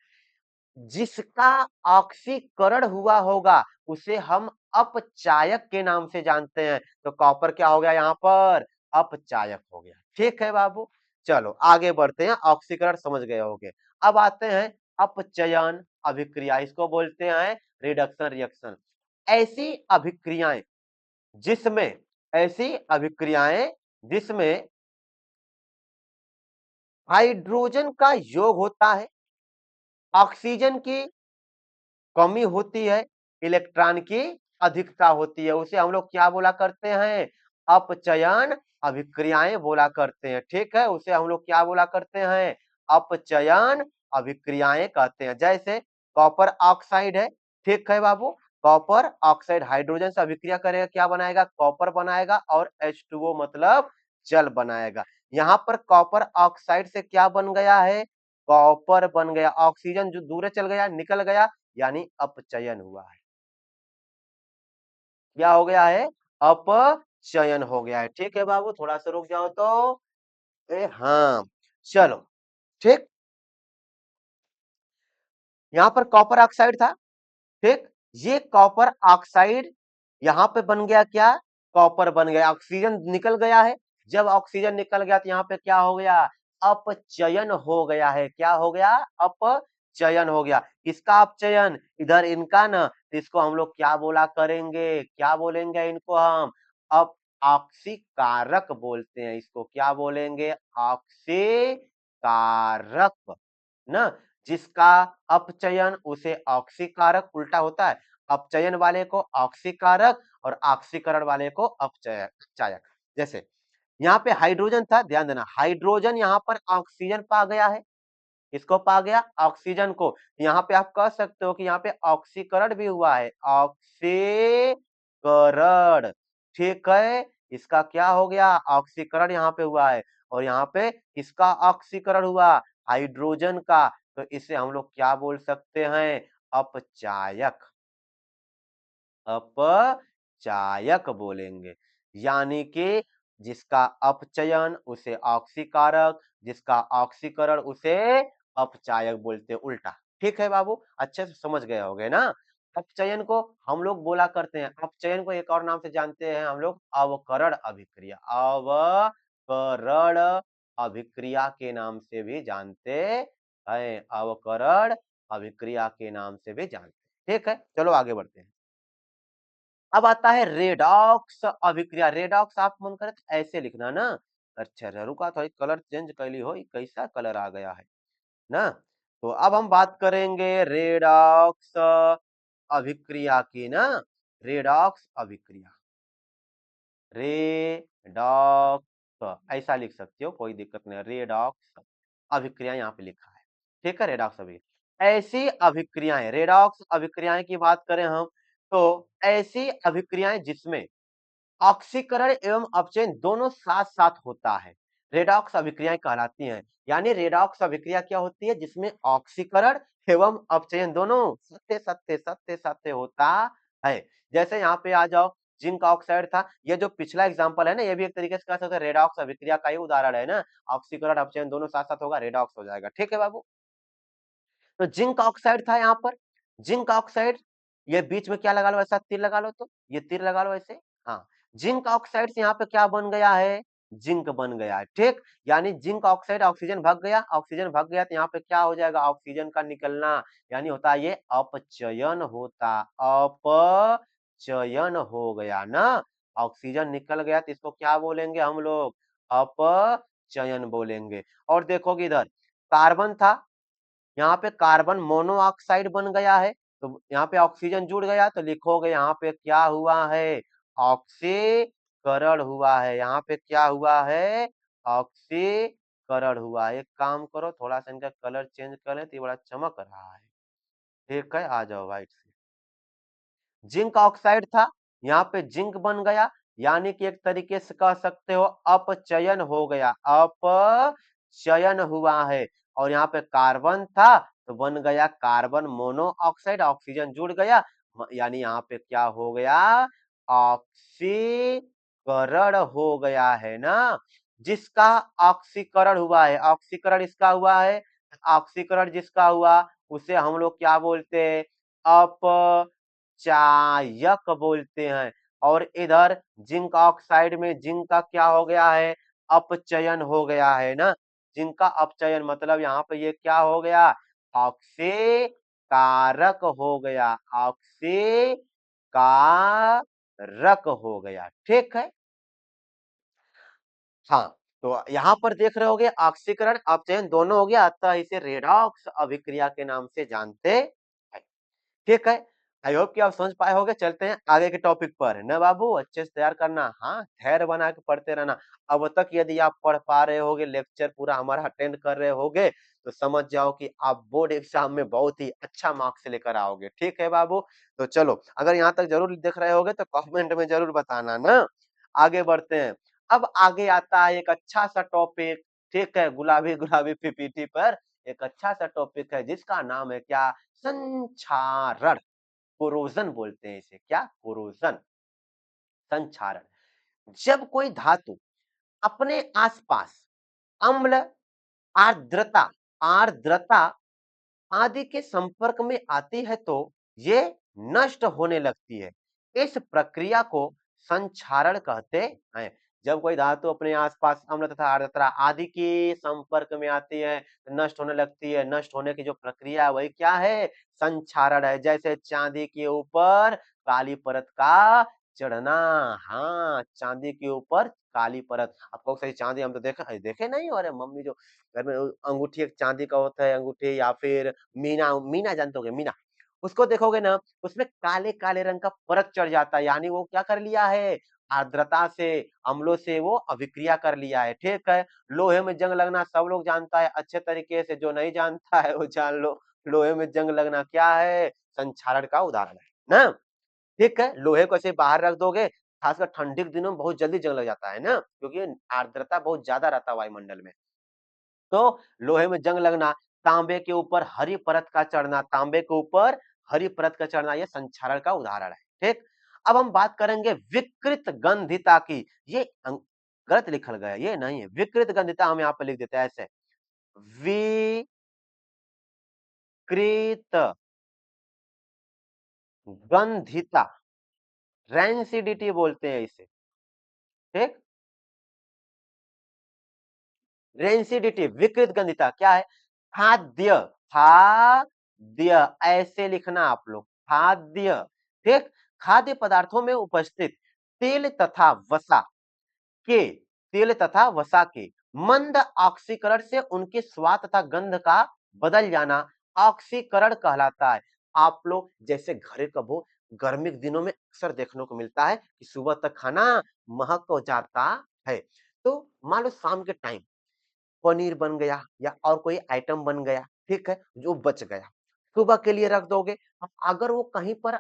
जिसका ऑक्सीकरण हुआ होगा उसे हम अपचायक के नाम से जानते हैं। तो कॉपर क्या हो गया? यहाँ पर अपचायक हो गया। ठीक है बाबू, चलो आगे बढ़ते हैं। ऑक्सीकरण समझ गए होंगे। अब आते हैं अपचयन अभिक्रिया, इसको बोलते हैं रिडक्शन रिएक्शन। ऐसी अभिक्रियाएं जिसमें ऐसी अभिक्रियाएं जिसमें हाइड्रोजन का योग होता है, ऑक्सीजन की कमी होती है, इलेक्ट्रॉन की अधिकता होती है, उसे हम लोग क्या बोला करते हैं? अपचयन अभिक्रियाएं बोला करते हैं। ठीक है, उसे हम लोग क्या बोला करते हैं? अपचयन अभिक्रियाएं कहते हैं। जैसे कॉपर ऑक्साइड है, ठीक है बाबू, कॉपर ऑक्साइड हाइड्रोजन से अभिक्रिया करेगा, क्या बनाएगा? कॉपर बनाएगा और H2O मतलब जल बनाएगा। यहाँ पर कॉपर ऑक्साइड से क्या बन गया है? कॉपर बन गया। ऑक्सीजन जो दूर चल गया, निकल गया, यानी अपचयन हुआ है। क्या हो गया है? अपचयन हो गया है। ठीक है बाबू, थोड़ा सा रुक जाओ तो। हाँ, चलो, ठीक। यहाँ पर कॉपर ऑक्साइड था, ठीक। ये कॉपर ऑक्साइड यहाँ पे बन गया क्या, कॉपर बन गया, ऑक्सीजन निकल गया है। जब ऑक्सीजन निकल गया तो यहाँ पे क्या हो गया, अपचयन हो गया है। क्या हो गया, अपचयन हो गया। किसका अपचयन, इधर इनका ना, तो इसको हम लोग क्या बोला करेंगे, क्या बोलेंगे इनको हम, अप ऑक्सीकारक बोलते हैं इसको। क्या बोलेंगे, ऑक्सीकारक ना। जिसका अपचयन उसे ऑक्सीकारक, उल्टा होता है, अपचयन वाले को ऑक्सीकारक और ऑक्सीकरण वाले को अपचयक। जैसे यहाँ पे हाइड्रोजन था, ध्यान देना, हाइड्रोजन यहाँ पर ऑक्सीजन पा गया है, किसको पा गया, ऑक्सीजन को। यहाँ पे आप कह सकते हो कि यहाँ पे ऑक्सीकरण भी हुआ है, ऑक्सीकरण, ठीक है। इसका क्या हो गया, ऑक्सीकरण यहाँ पे हुआ है। और यहाँ पे किसका ऑक्सीकरण हुआ, हाइड्रोजन का। तो इसे हम लोग क्या बोल सकते हैं, अपचायक, अपचायक बोलेंगे। यानी कि जिसका अपचयन उसे ऑक्सीकारक, जिसका ऑक्सीकरण उसे अपचायक बोलते हैं, उल्टा। ठीक है बाबू, अच्छे से समझ गए होंगे ना। अपचयन को हम लोग बोला करते हैं, अपचयन को एक और नाम से जानते हैं हम लोग, अवकरण अभिक्रिया, अवकरण अभिक्रिया के नाम से भी जानते हैं, अवकरण अभिक्रिया के नाम से भी जानते हैं। ठीक है, चलो आगे बढ़ते हैं। अब आता है रेडॉक्स अभिक्रिया। रेडॉक्स आप मन करे तो ऐसे लिखना ना। अच्छा अच्छा, रुका थोड़ी कलर चेंज कर ली हो, कैसा कलर आ गया है ना। तो अब हम बात करेंगे रेडॉक्स अभिक्रिया की ना। रेडॉक्स अभिक्रिया, रेडॉक्स ऐसा लिख सकते हो, कोई दिक्कत नहीं। रेडॉक्स अभिक्रिया यहाँ पे लिखा है, ठीक है, रेडॉक्स अभिक्रिया। ऐसी अभिक्रियाएं, रेडॉक्स अभिक्रियाएं की बात करें हम, तो ऐसी अभिक्रियाएं जिसमें ऑक्सीकरण एवं अपचयन दोनों साथ साथ होता है, रेडॉक्स अभिक्रियाएं कहलाती हैं। यानी रेडॉक्स अभिक्रिया क्या होती है, जिसमें ऑक्सीकरण एवं अपचयन दोनों सत्य सत्य सत्य सत्य होता है। जैसे यहाँ पे आ जाओ, जिंक ऑक्साइड था, ये जो पिछला एग्जांपल है ना, ये भी एक तरीके से कह सकते हैं रेडॉक्स अभिक्रिया का ही उदाहरण है ना। ऑक्सीकरण अपचयन दोनों साथ साथ होगा, रेडॉक्स हो जाएगा। ठीक है बाबू। तो जिंक ऑक्साइड था यहाँ पर, जिंक ऑक्साइड, ये बीच में क्या लगा लो, ऐसा तीर लगा लो, तो ये तीर लगा लो ऐसे। हाँ, जिंक ऑक्साइड से यहाँ पे क्या बन गया है, जिंक बन गया है, ठीक। यानी जिंक ऑक्साइड, ऑक्सीजन भाग गया, ऑक्सीजन भाग गया, तो यहाँ पे क्या हो जाएगा, ऑक्सीजन का निकलना, यानी होता है ये अपचयन, होता अपचयन हो गया ना। ऑक्सीजन निकल गया तो इसको क्या बोलेंगे हम लोग, अपचयन बोलेंगे। और देखोगे इधर कार्बन था, यहाँ पे कार्बन मोनोऑक्साइड बन गया है, तो यहाँ पे ऑक्सीजन जुड़ गया, तो लिखोगे यहाँ पे क्या हुआ है, ऑक्सीकरण हुआ है। यहाँ पे क्या हुआ है, ऑक्सीकरण हुआ है। एक काम करो, थोड़ा सा इनका कलर चेंज कर लें तो ये बड़ा चमक रहा है। ठीक है, आ जाओ व्हाइट से। जिंक ऑक्साइड था, यहाँ पे जिंक बन गया, यानी कि एक तरीके से कह सकते हो अपचयन हो गया, अपचयन हुआ है। और यहाँ पे कार्बन था, तो बन गया कार्बन मोनोऑक्साइड, ऑक्सीजन जुड़ गया, यानी यहाँ पे क्या हो गया, ऑक्सीकरण हो गया है ना। जिसका ऑक्सीकरण हुआ है, ऑक्सीकरण इसका हुआ है, ऑक्सीकरण जिसका हुआ उसे हम लोग क्या बोलते हैं, अप चायक बोलते हैं। और इधर जिंक ऑक्साइड में जिंक का क्या हो गया है, अपचयन हो गया है ना। जिंक का अपचयन मतलब यहाँ पे ये क्या हो गया, ऑक्सीकारक हो गया, ऑक्सीकारक हो गया। ठीक है, हाँ। तो यहाँ पर देख रहे होगे ऑक्सीकरण अपचयन दोनों हो गया, अतः इसे रेडॉक्स अभिक्रिया के नाम से जानते हैं। ठीक है, आई होप कि आप समझ पाए होंगे। चलते हैं आगे के टॉपिक पर ना बाबू, अच्छे से तैयार करना, हाँ, धैर्य बना के पढ़ते रहना। अब तक यदि आप पढ़ पा रहे होगे, लेक्चर पूरा हमारा अटेंड कर रहे होगे, तो समझ जाओ कि आप बोर्ड एग्जाम में बहुत ही अच्छा मार्क्स लेकर आओगे। ठीक है बाबू, तो चलो, अगर यहाँ तक जरूर देख रहे होगे तो कमेंट में जरूर बताना ना। आगे बढ़ते हैं। अब आगे आता है एक अच्छा सा टॉपिक, ठीक है, गुलाबी गुलाबी पीपीटी पर एक अच्छा सा टॉपिक है, जिसका नाम है क्या, संक्षारण, कोरोजन बोलते हैं इसे। क्या, कोरोजन, संक्षारण। जब कोई धातु अपने आसपास अम्ल, आर्द्रता आर्द्रता आदि के संपर्क में आती है तो ये नष्ट होने लगती है। इस प्रक्रिया को संक्षारण कहते हैं। जब कोई धातु अपने आसपास अम्ल तथा आर्द्रता आदि के संपर्क में आती है, नष्ट होने लगती है। नष्ट होने की जो प्रक्रिया है वही क्या है? संक्षारण है। जैसे चांदी के ऊपर काली परत का चढ़ना। हाँ, चांदी के ऊपर काली परत। आपको सही चांदी हम तो देखे देखे नहीं, और मम्मी जो घर में अंगूठी एक चांदी का होता है, अंगूठी या फिर मीना, मीना जानते होगे मीना, उसको देखोगे ना, उसमें काले काले रंग का परत चढ़ जाता है, यानी वो क्या कर लिया है? आर्द्रता से, अम्लों से वो अभिक्रिया कर लिया है। ठीक है। लोहे में जंग लगना सब लोग जानता है अच्छे तरीके से, जो नहीं जानता है वो जान लो। लोहे में जंग लगना क्या है? संक्षारण का उदाहरण है ना। ठीक है। लोहे को ऐसे बाहर रख दोगे, खासकर ठंडी के दिनों में बहुत जल्दी जंग लग जाता है ना, क्योंकि आर्द्रता बहुत ज्यादा रहता है वायुमंडल में। तो लोहे में जंग लगना, तांबे के ऊपर हरी परत का चढ़ना, तांबे के ऊपर हरी परत का चढ़ना, यह संक्षारण का उदाहरण है। ठीक। अब हम बात करेंगे विकृत गंधिता की। ये गलत लिखल गया, ये नहीं है विकृत गंधिता, हम यहाँ पे लिख देते हैं ऐसे, विकृत गंधिता, रेंसिडिटी बोलते हैं इसे। ठीक। रेंसिडिटी, विकृत गंधिता क्या है? खाद्य, खाद्य ऐसे लिखना आप लोग, खाद्य। ठीक। खाद्य पदार्थों में उपस्थित तेल तथा वसा के, तेल तथा वसा के मंद ऑक्सीकरण से उनके स्वाद तथा गंध का बदल जाना ऑक्सीकरण कहलाता है। आप लोग जैसे घरे कबो गर्मी के दिनों में अक्सर देखने को मिलता है कि सुबह तक खाना महक हो जाता है। तो मान लो शाम के टाइम पनीर बन गया या और कोई आइटम बन गया, ठीक है, जो बच गया, सुबह के लिए रख दोगे। अब अगर वो कहीं पर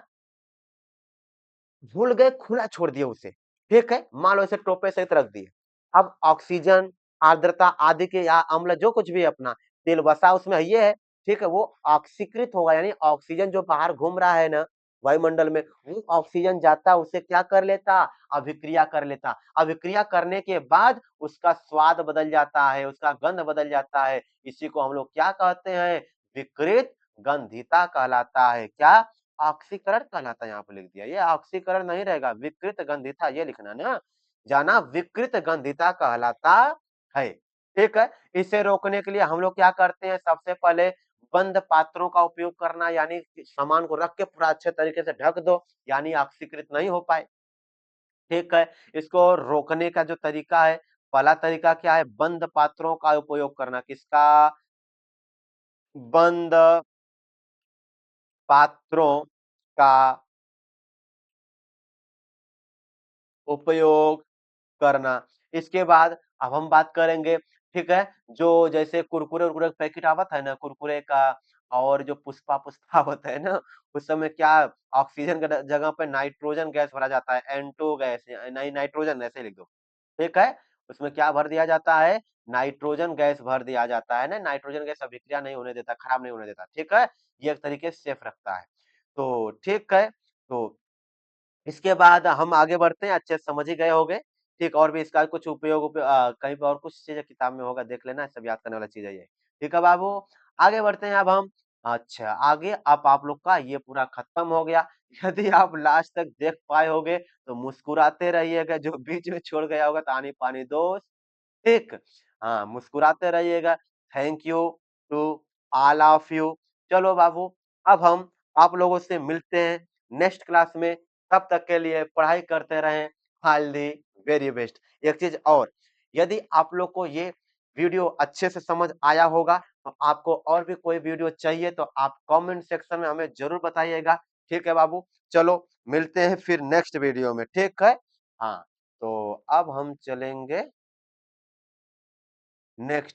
भूल गए, खुला छोड़ दिए उसे, ठीक है, मान लो इसे टोपे सहित रख दिए। अब ऑक्सीजन, आर्द्रता आदि के या अम्ल जो कुछ भी अपना तेल वसा उसमें ये है, ठीक है, वो ऑक्सीकृत होगा, यानी ऑक्सीजन जो बाहर घूम रहा है ना वायुमंडल में, वो ऑक्सीजन जाता उसे क्या कर लेता? अभिक्रिया कर लेता। अभिक्रिया करने के बाद उसका स्वाद बदल जाता है, उसका गंध बदल जाता है। इसी को हम लोग क्या कहते हैं? विकृत गंधिता कहलाता है। क्या? ऑक्सीकरण कहलाता है। यहाँ पे लिख दिया, ये ऑक्सीकरण नहीं रहेगा, विकृत गंधिता ये लिखना ना, जाना विकृत गंधिता कहलाता है। ठीक है। इसे रोकने के लिए हम लोग क्या करते हैं? सबसे पहले बंद पात्रों का उपयोग करना, यानी सामान को रख के पूरा अच्छे तरीके से ढक दो, यानी ऑक्सीकृत नहीं हो पाए। ठीक है। इसको रोकने का जो तरीका है, पहला तरीका क्या है? बंद पात्रों का उपयोग करना। किसका? बंद पात्रों का उपयोग करना। इसके बाद अब हम बात करेंगे, ठीक है, जो जैसे कुरकुरे उरकुरे का पैकेट आवत है ना, कुरकुरे का, और जो पुष्पा पुष्पा आवत है ना, उस समय क्या ऑक्सीजन के जगह पे नाइट्रोजन गैस भरा जाता है, N2 गैस, नहीं नाइट्रोजन ऐसे लिख दो। ठीक है। उसमें क्या भर दिया जाता है? नाइट्रोजन गैस भर दिया जाता है ना। नाइट्रोजन गैस अभिक्रिया नहीं होने देता, खराब नहीं होने देता। ठीक है। ये एक तरीके से सेफ रखता है। तो ठीक है। तो इसके बाद हम आगे बढ़ते हैं, अच्छे से समझ ही गए होंगे। ठीक, और भी इसका कुछ कहीं पे और कुछ चीज़ें किताब में होगा, देख लेना, सब याद करने वाला चीज़ है ये। ठीक है बाबू, आगे बढ़ते हैं अब हम। अच्छा, आगे अब आप लोग का ये पूरा खत्म हो गया। यदि आप लास्ट तक देख पाए होंगे तो मुस्कुराते रहिएगा, जो बीच में छोड़ गया होगा तानी पानी दोस्त, ठीक? हाँ, मुस्कुराते रहिएगा। Thank you to all of you. चलो बाबू, अब हम आप लोगों से मिलते हैं नेक्स्ट क्लास में। तब तक के लिए पढ़ाई करते रहें। All the very best. एक चीज़ और, यदि आप लोग को ये वीडियो अच्छे से समझ आया होगा, तो आपको और भी कोई वीडियो चाहिए तो आप कमेंट सेक्शन में हमें ज़रूर बताइएगा। ठीक है बाबू? चलो, मिलते हैं फिर नेक्स्ट वीडियो में, ठीक है? हाँ, तो अब हम चलेंगे नेक्स्ट